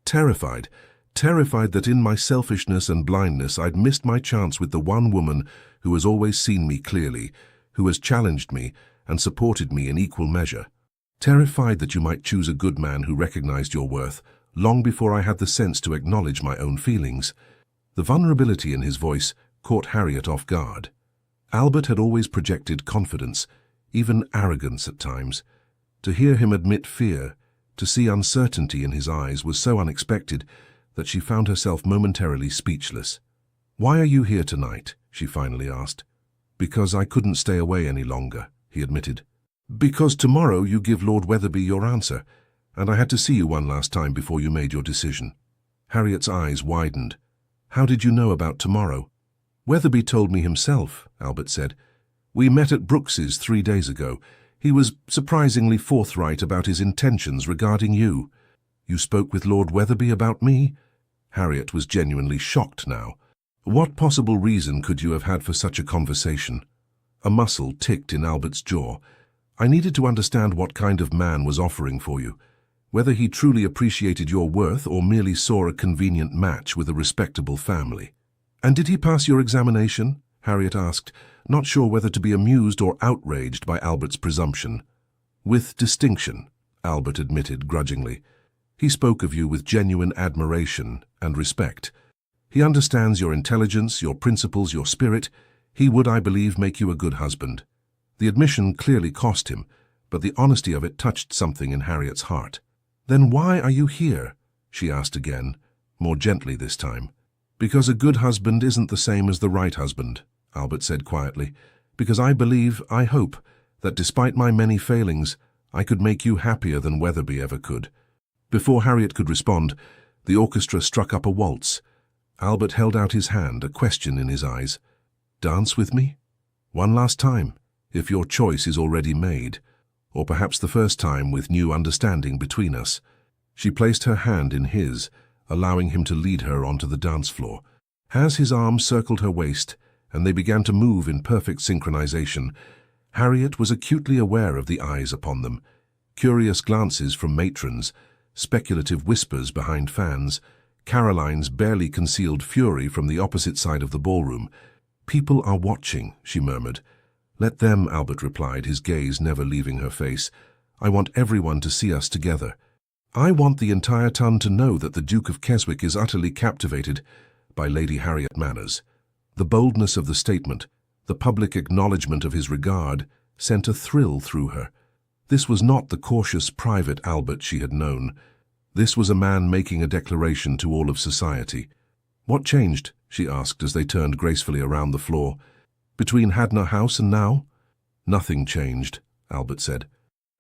"Terrified. Terrified that in my selfishness and blindness I'd missed my chance with the one woman who has always seen me clearly, who has challenged me and supported me in equal measure. Terrified that you might choose a good man who recognized your worth, long before I had the sense to acknowledge my own feelings." The vulnerability in his voice caught Harriet off guard. Albert had always projected confidence, even arrogance at times. To hear him admit fear, to see uncertainty in his eyes, was so unexpected that she found herself momentarily speechless. "Why are you here tonight?" she finally asked. "Because I couldn't stay away any longer," he admitted. "Because tomorrow you give Lord Weatherby your answer, and I had to see you one last time before you made your decision." Harriet's eyes widened. "How did you know about tomorrow?" "Weatherby told me himself," Albert said. "We met at Brooks's 3 days ago. He was surprisingly forthright about his intentions regarding you." "You spoke with Lord Weatherby about me?" Harriet was genuinely shocked now. "What possible reason could you have had for such a conversation?" A muscle ticked in Albert's jaw. "I needed to understand what kind of man was offering for you, whether he truly appreciated your worth or merely saw a convenient match with a respectable family." "And did he pass your examination?" Harriet asked, not sure whether to be amused or outraged by Albert's presumption. "With distinction," Albert admitted grudgingly. "He spoke of you with genuine admiration and respect. He understands your intelligence, your principles, your spirit. He would, I believe, make you a good husband." The admission clearly cost him, but the honesty of it touched something in Harriet's heart. "Then why are you here?" she asked again, more gently this time. "Because a good husband isn't the same as the right husband," Albert said quietly. "Because I believe, I hope, that despite my many failings, I could make you happier than Weatherby ever could." Before Harriet could respond, the orchestra struck up a waltz. Albert held out his hand, a question in his eyes. "Dance with me? One last time, if your choice is already made, or perhaps the first time with new understanding between us." She placed her hand in his, allowing him to lead her onto the dance floor. As his arm circled her waist and they began to move in perfect synchronization, Harriet was acutely aware of the eyes upon them, curious glances from matrons, speculative whispers behind fans, Caroline's barely concealed fury from the opposite side of the ballroom. "People are watching," she murmured. "Let them," Albert replied, his gaze never leaving her face. "I want everyone to see us together. I want the entire town to know that the Duke of Keswick is utterly captivated by Lady Harriet Manners." The boldness of the statement, the public acknowledgement of his regard, sent a thrill through her. This was not the cautious, private Albert she had known. This was a man making a declaration to all of society. "What changed?" she asked as they turned gracefully around the floor. "Between Hadner House and now?" "Nothing changed," Albert said.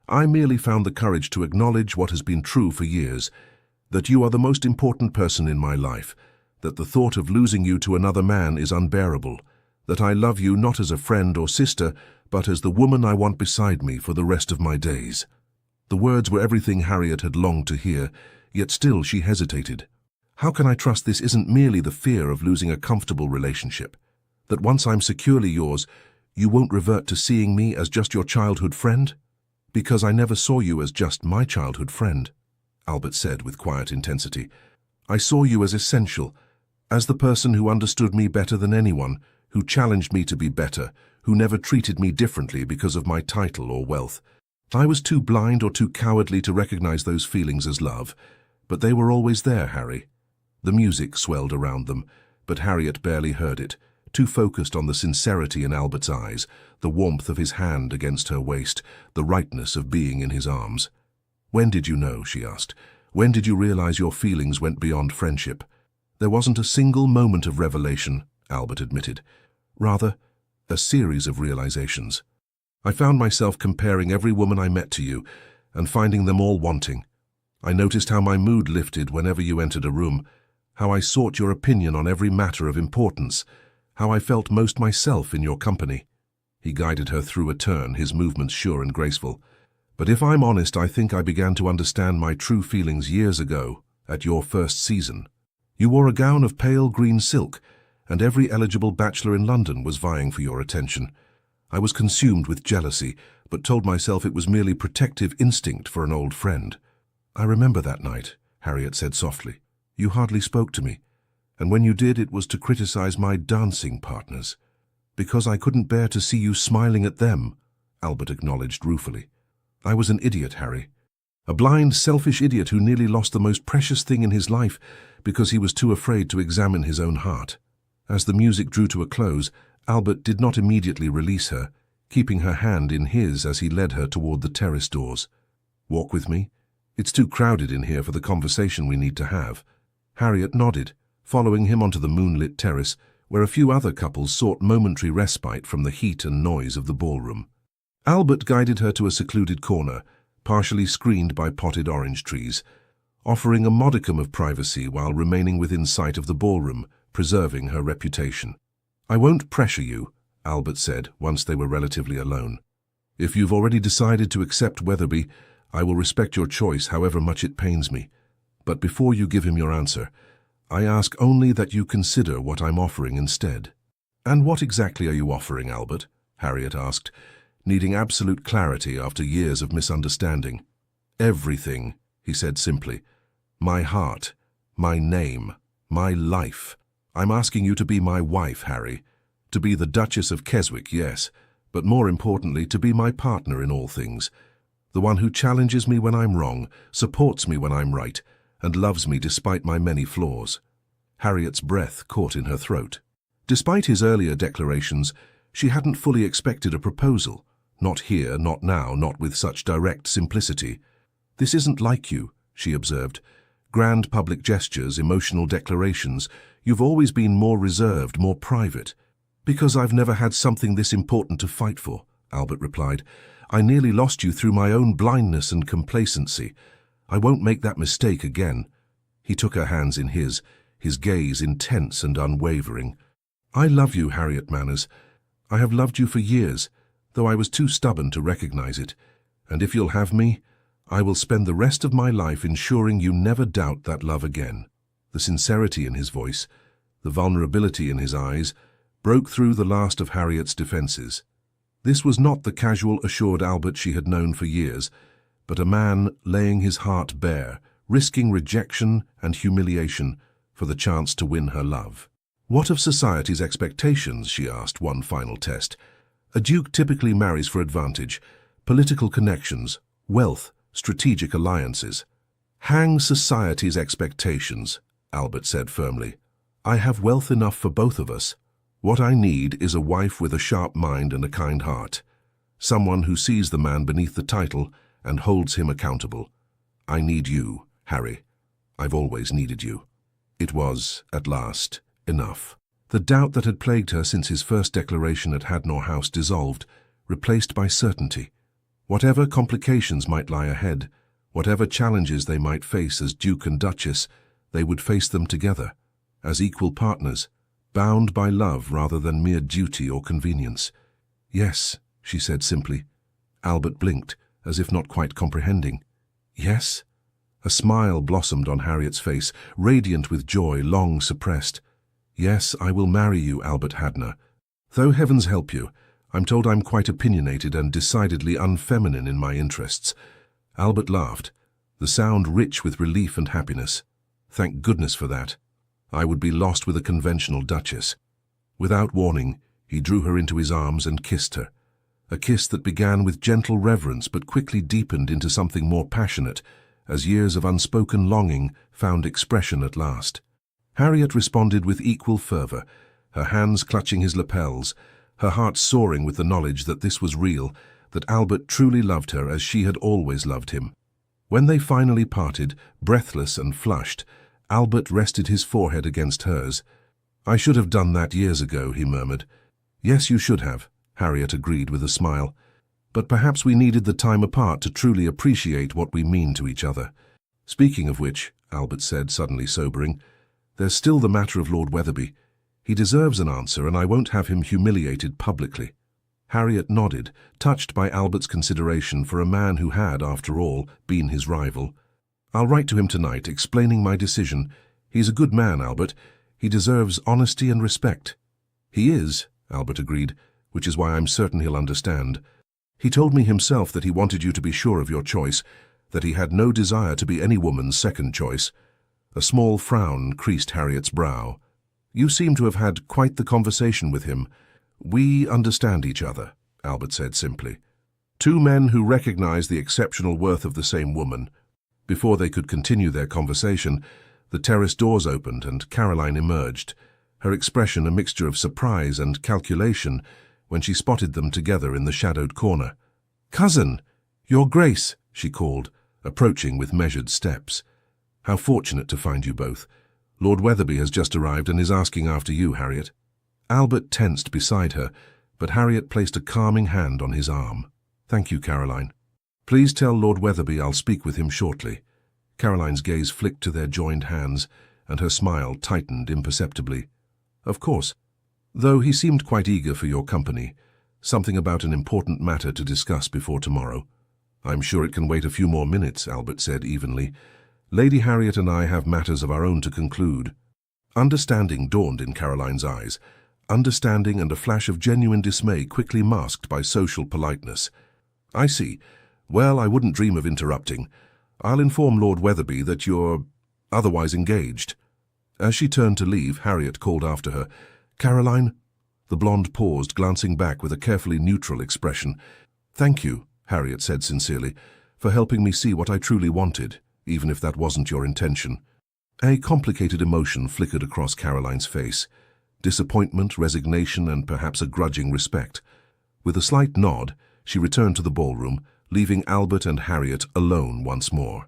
"I merely found the courage to acknowledge what has been true for years, that you are the most important person in my life, that the thought of losing you to another man is unbearable, that I love you not as a friend or sister, but as the woman I want beside me for the rest of my days." The words were everything Harriet had longed to hear, yet still she hesitated. "How can I trust this isn't merely the fear of losing a comfortable relationship? That once I'm securely yours, you won't revert to seeing me as just your childhood friend?" "Because I never saw you as just my childhood friend," Albert said with quiet intensity. "I saw you as essential, as the person who understood me better than anyone, who challenged me to be better, who never treated me differently because of my title or wealth. I was too blind or too cowardly to recognize those feelings as love, but they were always there, Harry." The music swelled around them, but Harriet barely heard it, too focused on the sincerity in Albert's eyes, the warmth of his hand against her waist, the rightness of being in his arms. "When did you know?" she asked. "When did you realize your feelings went beyond friendship?" "There wasn't a single moment of revelation," Albert admitted. "Rather, a series of realizations. I found myself comparing every woman I met to you and finding them all wanting. I noticed how my mood lifted whenever you entered a room, how I sought your opinion on every matter of importance, how I felt most myself in your company." He guided her through a turn, his movements sure and graceful. "But if I'm honest, I think I began to understand my true feelings years ago, at your first season. You wore a gown of pale green silk, and every eligible bachelor in London was vying for your attention. I was consumed with jealousy, but told myself it was merely protective instinct for an old friend." "I remember that night," Harriet said softly. "You hardly spoke to me, and when you did, it was to criticize my dancing partners. Because I couldn't bear to see you smiling at them," Albert acknowledged ruefully. "I was an idiot, Harry. A blind, selfish idiot who nearly lost the most precious thing in his life because he was too afraid to examine his own heart." As the music drew to a close, Albert did not immediately release her, keeping her hand in his as he led her toward the terrace doors. "Walk with me? It's too crowded in here for the conversation we need to have." Harriet nodded, following him onto the moonlit terrace, where a few other couples sought momentary respite from the heat and noise of the ballroom. Albert guided her to a secluded corner, partially screened by potted orange trees, offering a modicum of privacy while remaining within sight of the ballroom, preserving her reputation. "I won't pressure you," Albert said once they were relatively alone. "If you've already decided to accept Weatherby, I will respect your choice however much it pains me. But before you give him your answer, I ask only that you consider what I'm offering instead." "And what exactly are you offering, Albert?" Harriet asked, needing absolute clarity after years of misunderstanding. "Everything," he said simply. "My heart, my name, my life. I'm asking you to be my wife, Harry. To be the Duchess of Keswick, yes, but more importantly, to be my partner in all things. The one who challenges me when I'm wrong, supports me when I'm right, and loves me despite my many flaws." Harriet's breath caught in her throat. Despite his earlier declarations, she hadn't fully expected a proposal. Not here, not now, not with such direct simplicity. "This isn't like you," she observed. "Grand public gestures, emotional declarations. You've always been more reserved, more private." "Because I've never had something this important to fight for," Albert replied. "I nearly lost you through my own blindness and complacency. I won't make that mistake again." He took her hands in his gaze intense and unwavering. "I love you, Harriet Manners. I have loved you for years, though I was too stubborn to recognize it. And if you'll have me, I will spend the rest of my life ensuring you never doubt that love again." The sincerity in his voice, the vulnerability in his eyes, broke through the last of Harriet's defenses. This was not the casual, assured Albert she had known for years, but a man laying his heart bare, risking rejection and humiliation for the chance to win her love. What of society's expectations, she asked one final test. A duke typically marries for advantage, political connections, wealth, strategic alliances. Hang society's expectations, Albert said firmly. I have wealth enough for both of us. What I need is a wife with a sharp mind and a kind heart. Someone who sees the man beneath the title and holds him accountable. I need you, Harry. I've always needed you. It was, at last, enough. The doubt that had plagued her since his first declaration at Hadnor House dissolved, replaced by certainty. Whatever complications might lie ahead, whatever challenges they might face as Duke and Duchess, they would face them together, as equal partners, bound by love rather than mere duty or convenience. Yes, she said simply. Albert blinked, as if not quite comprehending. Yes? A smile blossomed on Harriet's face, radiant with joy long suppressed. Yes, I will marry you, Albert Hadnor. Though heavens help you, I'm told I'm quite opinionated and decidedly unfeminine in my interests. Albert laughed, the sound rich with relief and happiness. Thank goodness for that. I would be lost with a conventional duchess. Without warning, he drew her into his arms and kissed her. A kiss that began with gentle reverence but quickly deepened into something more passionate, as years of unspoken longing found expression at last. Harriet responded with equal fervor, her hands clutching his lapels, her heart soaring with the knowledge that this was real, that Albert truly loved her as she had always loved him. When they finally parted, breathless and flushed, Albert rested his forehead against hers. I should have done that years ago, he murmured. Yes, you should have, Harriet agreed with a smile. But perhaps we needed the time apart to truly appreciate what we mean to each other. Speaking of which, Albert said, suddenly sobering, there's still the matter of Lord Wetherby. He deserves an answer, and I won't have him humiliated publicly. Harriet nodded, touched by Albert's consideration for a man who had, after all, been his rival. I'll write to him tonight, explaining my decision. He's a good man, Albert. He deserves honesty and respect. He is, Albert agreed, which is why I'm certain he'll understand. He told me himself that he wanted you to be sure of your choice, that he had no desire to be any woman's second choice. A small frown creased Harriet's brow. You seem to have had quite the conversation with him. We understand each other, Albert said simply. Two men who recognize the exceptional worth of the same woman. Before they could continue their conversation, the terrace doors opened and Caroline emerged, her expression a mixture of surprise and calculation when she spotted them together in the shadowed corner. "Cousin, Your Grace," she called, approaching with measured steps. "How fortunate to find you both. Lord Wetherby has just arrived and is asking after you, Harriet." Albert tensed beside her, but Harriet placed a calming hand on his arm. "Thank you, Caroline. Please tell Lord Wetherby I'll speak with him shortly." Caroline's gaze flicked to their joined hands, and her smile tightened imperceptibly. "Of course, though he seemed quite eager for your company. Something about an important matter to discuss before tomorrow." "I'm sure it can wait a few more minutes," Albert said evenly. "Lady Harriet and I have matters of our own to conclude." Understanding dawned in Caroline's eyes. Understanding and a flash of genuine dismay quickly masked by social politeness. "I see. Well, I wouldn't dream of interrupting. I'll inform Lord Wetherby that you're otherwise engaged." As she turned to leave, Harriet called after her, "Caroline?" The blonde paused, glancing back with a carefully neutral expression. "Thank you," Harriet said sincerely, "for helping me see what I truly wanted, even if that wasn't your intention." A complicated emotion flickered across Caroline's face. Disappointment, resignation, and perhaps a grudging respect. With a slight nod, she returned to the ballroom, leaving Albert and Harriet alone once more.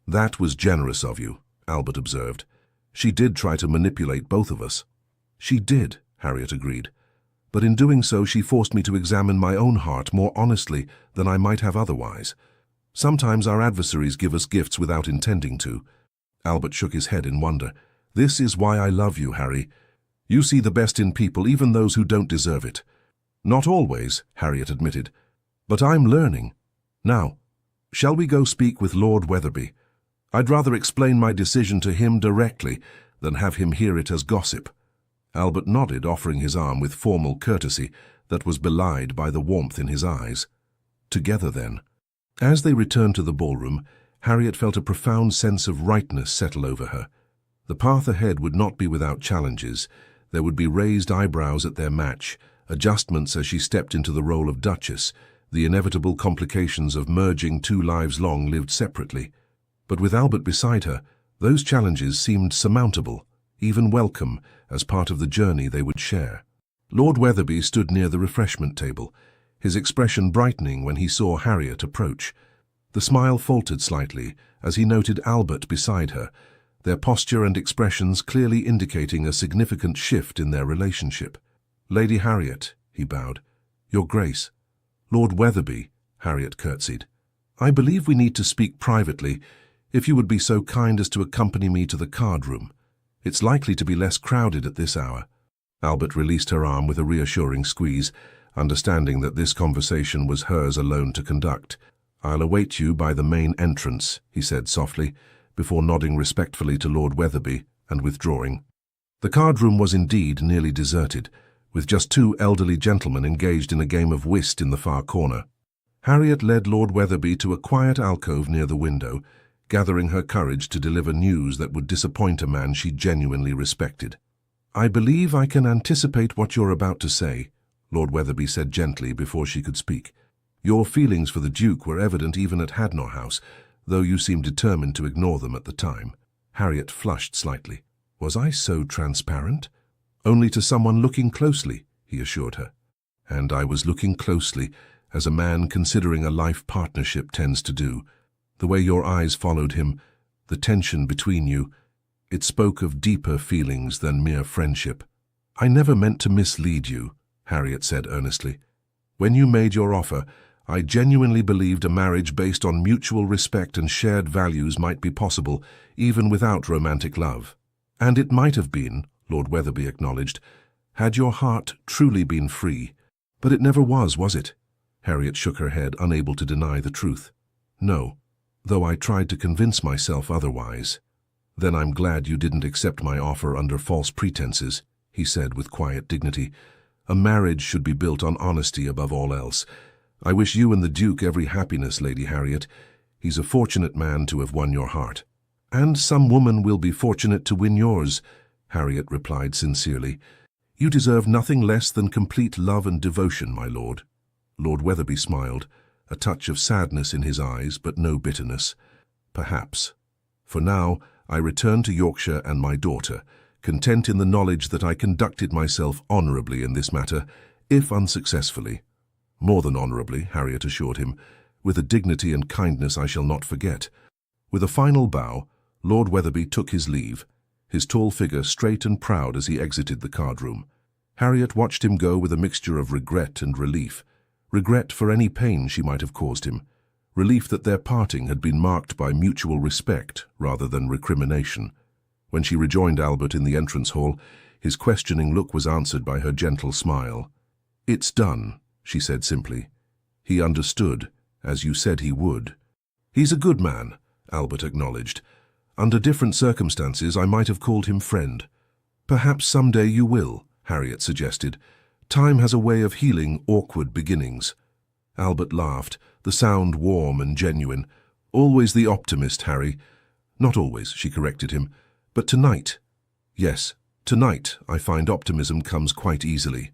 "That was generous of you," Albert observed. "She did try to manipulate both of us." "She did," Harriet agreed. "But in doing so, she forced me to examine my own heart more honestly than I might have otherwise. Sometimes our adversaries give us gifts without intending to." Albert shook his head in wonder. "This is why I love you, Harry. You see the best in people, even those who don't deserve it." "Not always," Harriet admitted. "But I'm learning. Now, shall we go speak with Lord Wetherby? I'd rather explain my decision to him directly than have him hear it as gossip." Albert nodded, offering his arm with formal courtesy that was belied by the warmth in his eyes. "Together, then." As they returned to the ballroom, Harriet felt a profound sense of rightness settle over her. The path ahead would not be without challenges. There would be raised eyebrows at their match, adjustments as she stepped into the role of Duchess, the inevitable complications of merging two lives long lived separately. But with Albert beside her, those challenges seemed surmountable, even welcome, as part of the journey they would share. Lord Weatherby stood near the refreshment table, his expression brightening when he saw Harriet approach. The smile faltered slightly as he noted Albert beside her, their posture and expressions clearly indicating a significant shift in their relationship. "Lady Harriet," he bowed. "Your Grace." "Lord Weatherby," Harriet curtsied. "I believe we need to speak privately, if you would be so kind as to accompany me to the card room. It's likely to be less crowded at this hour." Albert released her arm with a reassuring squeeze, understanding that this conversation was hers alone to conduct. "I'll await you by the main entrance," he said softly, before nodding respectfully to Lord Weatherby and withdrawing. The card room was indeed nearly deserted, with just two elderly gentlemen engaged in a game of whist in the far corner. Harriet led Lord Weatherby to a quiet alcove near the window, gathering her courage to deliver news that would disappoint a man she genuinely respected. "I believe I can anticipate what you're about to say," Lord Weatherby said gently before she could speak. "Your feelings for the Duke were evident even at Hadnor House, though you seemed determined to ignore them at the time." Harriet flushed slightly. "Was I so transparent?" "Only to someone looking closely," he assured her. "And I was looking closely, as a man considering a life partnership tends to do. The way your eyes followed him, the tension between you, it spoke of deeper feelings than mere friendship." "I never meant to mislead you," Harriet said earnestly. "When you made your offer, I genuinely believed a marriage based on mutual respect and shared values might be possible, even without romantic love." "And it might have been," Lord Weatherby acknowledged, "had your heart truly been free. But it never was it?" Harriet shook her head, unable to deny the truth. "No, though I tried to convince myself otherwise." "Then I'm glad you didn't accept my offer under false pretenses," he said with quiet dignity. "A marriage should be built on honesty above all else. I wish you and the Duke every happiness, Lady Harriet. He's a fortunate man to have won your heart." "And some woman will be fortunate to win yours," Harriet replied sincerely. "You deserve nothing less than complete love and devotion, my lord." Lord Weatherby smiled, a touch of sadness in his eyes, but no bitterness. "Perhaps. For now, I return to Yorkshire and my daughter, content in the knowledge that I conducted myself honourably in this matter, if unsuccessfully." "More than honourably," Harriet assured him, "with a dignity and kindness I shall not forget." With a final bow, Lord Weatherby took his leave, his tall figure straight and proud as he exited the card-room. Harriet watched him go with a mixture of regret and relief. Regret for any pain she might have caused him. Relief that their parting had been marked by mutual respect rather than recrimination. When she rejoined Albert in the entrance hall, his questioning look was answered by her gentle smile. "It's done," she said simply. "He understood, as you said he would." "He's a good man," Albert acknowledged. "Under different circumstances I might have called him friend." "Perhaps someday you will," Harriet suggested. "Time has a way of healing awkward beginnings." Albert laughed, the sound warm and genuine. "Always the optimist, Harry." "Not always," she corrected him. "But tonight—" "Yes, tonight I find optimism comes quite easily."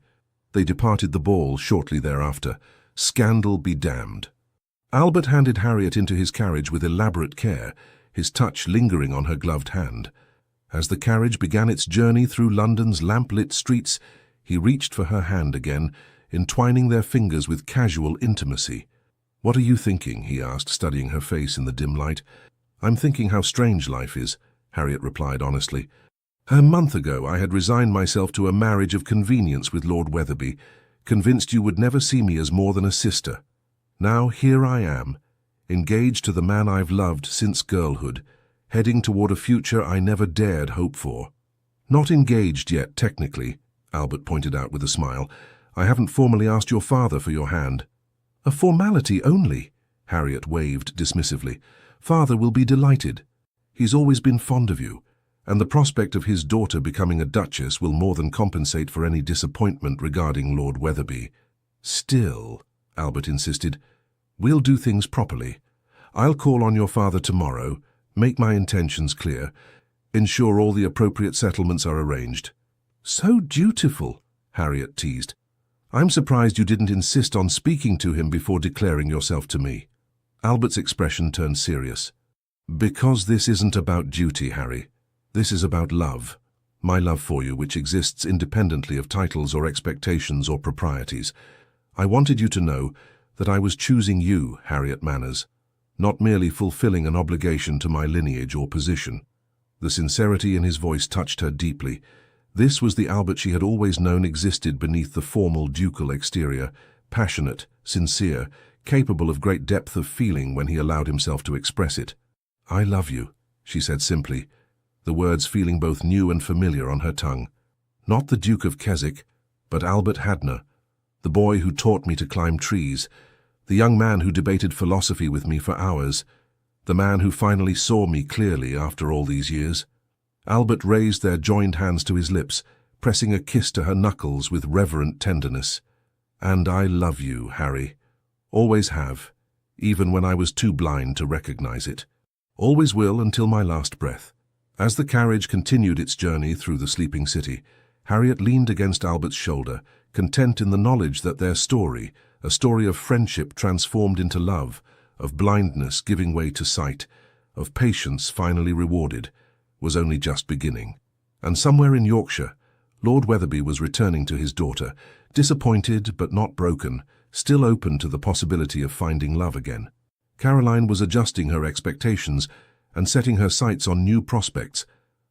They departed the ball shortly thereafter. Scandal be damned. Albert handed Harriet into his carriage with elaborate care, his touch lingering on her gloved hand. As the carriage began its journey through London's lamp-lit streets, he reached for her hand again, entwining their fingers with casual intimacy. "What are you thinking?" he asked, studying her face in the dim light. "I'm thinking how strange life is," Harriet replied honestly. "A month ago I had resigned myself to a marriage of convenience with Lord Weatherby, convinced you would never see me as more than a sister. Now here I am, engaged to the man I've loved since girlhood, heading toward a future I never dared hope for." "Not engaged yet, technically," Albert pointed out with a smile. "I haven't formally asked your father for your hand." "A formality only," Harriet waved dismissively. "Father will be delighted. He's always been fond of you, and the prospect of his daughter becoming a duchess will more than compensate for any disappointment regarding Lord Weatherby." "Still," Albert insisted, "we'll do things properly. I'll call on your father tomorrow, make my intentions clear, ensure all the appropriate settlements are arranged." "So dutiful," Harriet teased. "I'm surprised you didn't insist on speaking to him before declaring yourself to me." Albert's expression turned serious. "Because this isn't about duty, Harry. This is about love. My love for you, which exists independently of titles or expectations or proprieties. I wanted you to know that I was choosing you, Harriet Manners, not merely fulfilling an obligation to my lineage or position." The sincerity in his voice touched her deeply. This was the Albert she had always known existed beneath the formal ducal exterior, passionate, sincere, capable of great depth of feeling when he allowed himself to express it. "I love you," she said simply, the words feeling both new and familiar on her tongue. Not the Duke of Keswick, but Albert Hadner, the boy who taught me to climb trees, the young man who debated philosophy with me for hours, the man who finally saw me clearly after all these years. Albert raised their joined hands to his lips, pressing a kiss to her knuckles with reverent tenderness. "And I love you, Harry. Always have, even when I was too blind to recognize it. Always will until my last breath." As the carriage continued its journey through the sleeping city, Harriet leaned against Albert's shoulder, content in the knowledge that their story, a story of friendship transformed into love, of blindness giving way to sight, of patience finally rewarded, was only just beginning. And somewhere in Yorkshire, Lord Wetherby was returning to his daughter, disappointed but not broken, still open to the possibility of finding love again. Caroline was adjusting her expectations and setting her sights on new prospects,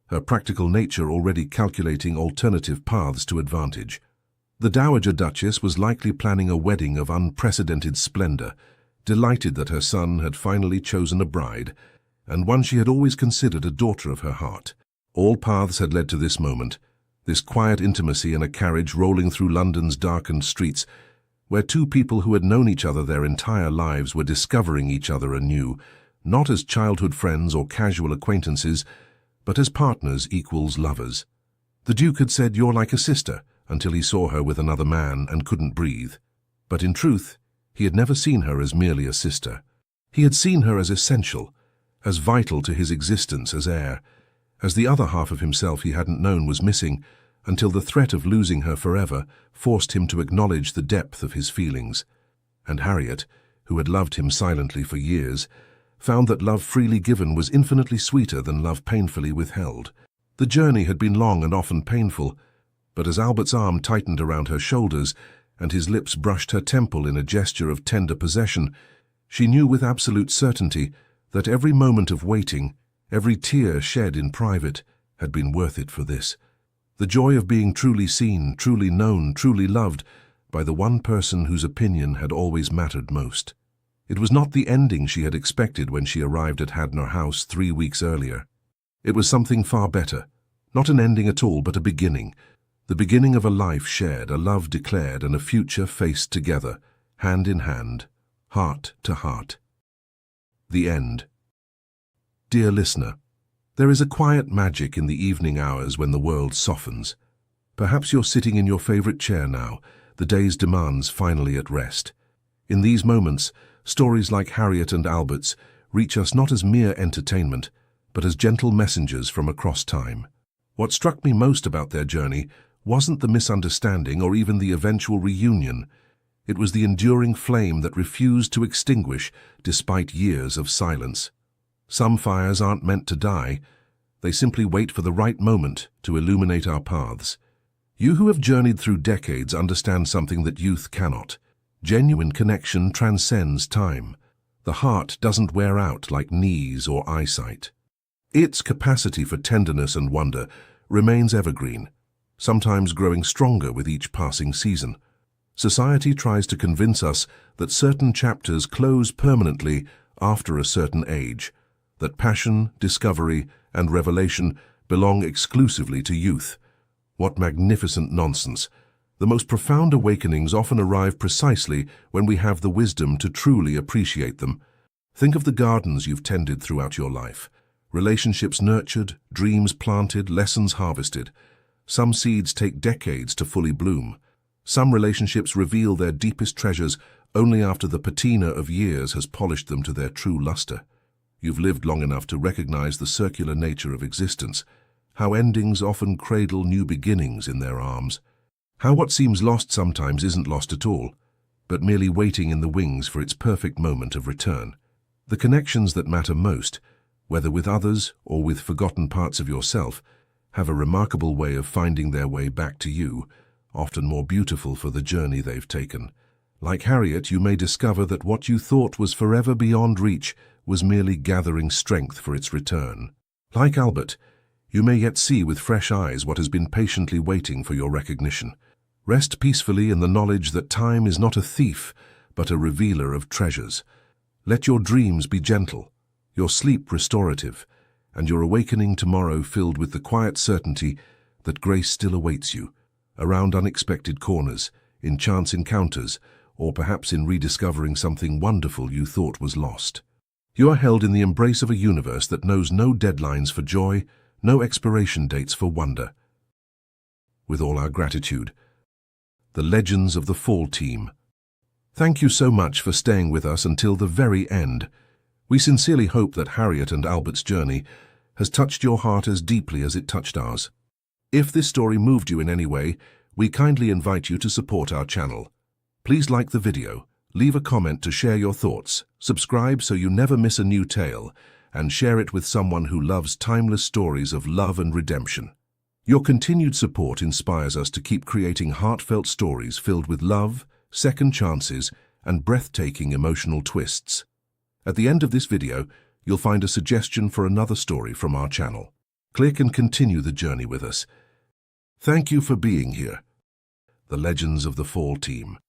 her practical nature already calculating alternative paths to advantage. The Dowager Duchess was likely planning a wedding of unprecedented splendor, delighted that her son had finally chosen a bride, and one she had always considered a daughter of her heart. All paths had led to this moment, this quiet intimacy in a carriage rolling through London's darkened streets, where two people who had known each other their entire lives were discovering each other anew, not as childhood friends or casual acquaintances, but as partners equals lovers. The Duke had said, "You're like a sister," until he saw her with another man and couldn't breathe. But in truth, he had never seen her as merely a sister. He had seen her as essential, as vital to his existence as heir, as the other half of himself he hadn't known was missing, until the threat of losing her forever forced him to acknowledge the depth of his feelings. And Harriet, who had loved him silently for years, found that love freely given was infinitely sweeter than love painfully withheld. The journey had been long and often painful, but as Albert's arm tightened around her shoulders and his lips brushed her temple in a gesture of tender possession, she knew with absolute certainty that every moment of waiting, every tear shed in private, had been worth it for this. The joy of being truly seen, truly known, truly loved by the one person whose opinion had always mattered most. It was not the ending she had expected when she arrived at Hadner House 3 weeks earlier. It was something far better. Not an ending at all, but a beginning. The beginning of a life shared, a love declared, and a future faced together, hand in hand, heart to heart. The end. Dear listener, there is a quiet magic in the evening hours when the world softens. Perhaps you're sitting in your favorite chair now, the day's demands finally at rest. In these moments, stories like Harriet and Albert's reach us not as mere entertainment, but as gentle messengers from across time. What struck me most about their journey wasn't the misunderstanding or even the eventual reunion. It was the enduring flame that refused to extinguish despite years of silence. Some fires aren't meant to die. They simply wait for the right moment to illuminate our paths. You who have journeyed through decades understand something that youth cannot. Genuine connection transcends time. The heart doesn't wear out like knees or eyesight. Its capacity for tenderness and wonder remains evergreen, sometimes growing stronger with each passing season. Society tries to convince us that certain chapters close permanently after a certain age, that passion, discovery, and revelation belong exclusively to youth. What magnificent nonsense! The most profound awakenings often arrive precisely when we have the wisdom to truly appreciate them. Think of the gardens you've tended throughout your life. Relationships nurtured, dreams planted, lessons harvested. Some seeds take decades to fully bloom. Some relationships reveal their deepest treasures only after the patina of years has polished them to their true luster. You've lived long enough to recognize the circular nature of existence, how endings often cradle new beginnings in their arms, how what seems lost sometimes isn't lost at all, but merely waiting in the wings for its perfect moment of return. The connections that matter most, whether with others or with forgotten parts of yourself, have a remarkable way of finding their way back to you, often more beautiful for the journey they've taken. Like Harriet, you may discover that what you thought was forever beyond reach was merely gathering strength for its return. Like Albert, you may yet see with fresh eyes what has been patiently waiting for your recognition. Rest peacefully in the knowledge that time is not a thief, but a revealer of treasures. Let your dreams be gentle, your sleep restorative, and your awakening tomorrow filled with the quiet certainty that grace still awaits you, around unexpected corners, in chance encounters, or perhaps in rediscovering something wonderful you thought was lost. You are held in the embrace of a universe that knows no deadlines for joy, no expiration dates for wonder. With all our gratitude, the Legends of the Fall team. Thank you so much for staying with us until the very end. We sincerely hope that Harriet and Albert's journey has touched your heart as deeply as it touched ours. If this story moved you in any way, we kindly invite you to support our channel. Please like the video, leave a comment to share your thoughts, subscribe so you never miss a new tale, and share it with someone who loves timeless stories of love and redemption. Your continued support inspires us to keep creating heartfelt stories filled with love, second chances, and breathtaking emotional twists. At the end of this video, you'll find a suggestion for another story from our channel. Click and continue the journey with us. Thank you for being here. The Legends of the Fall team.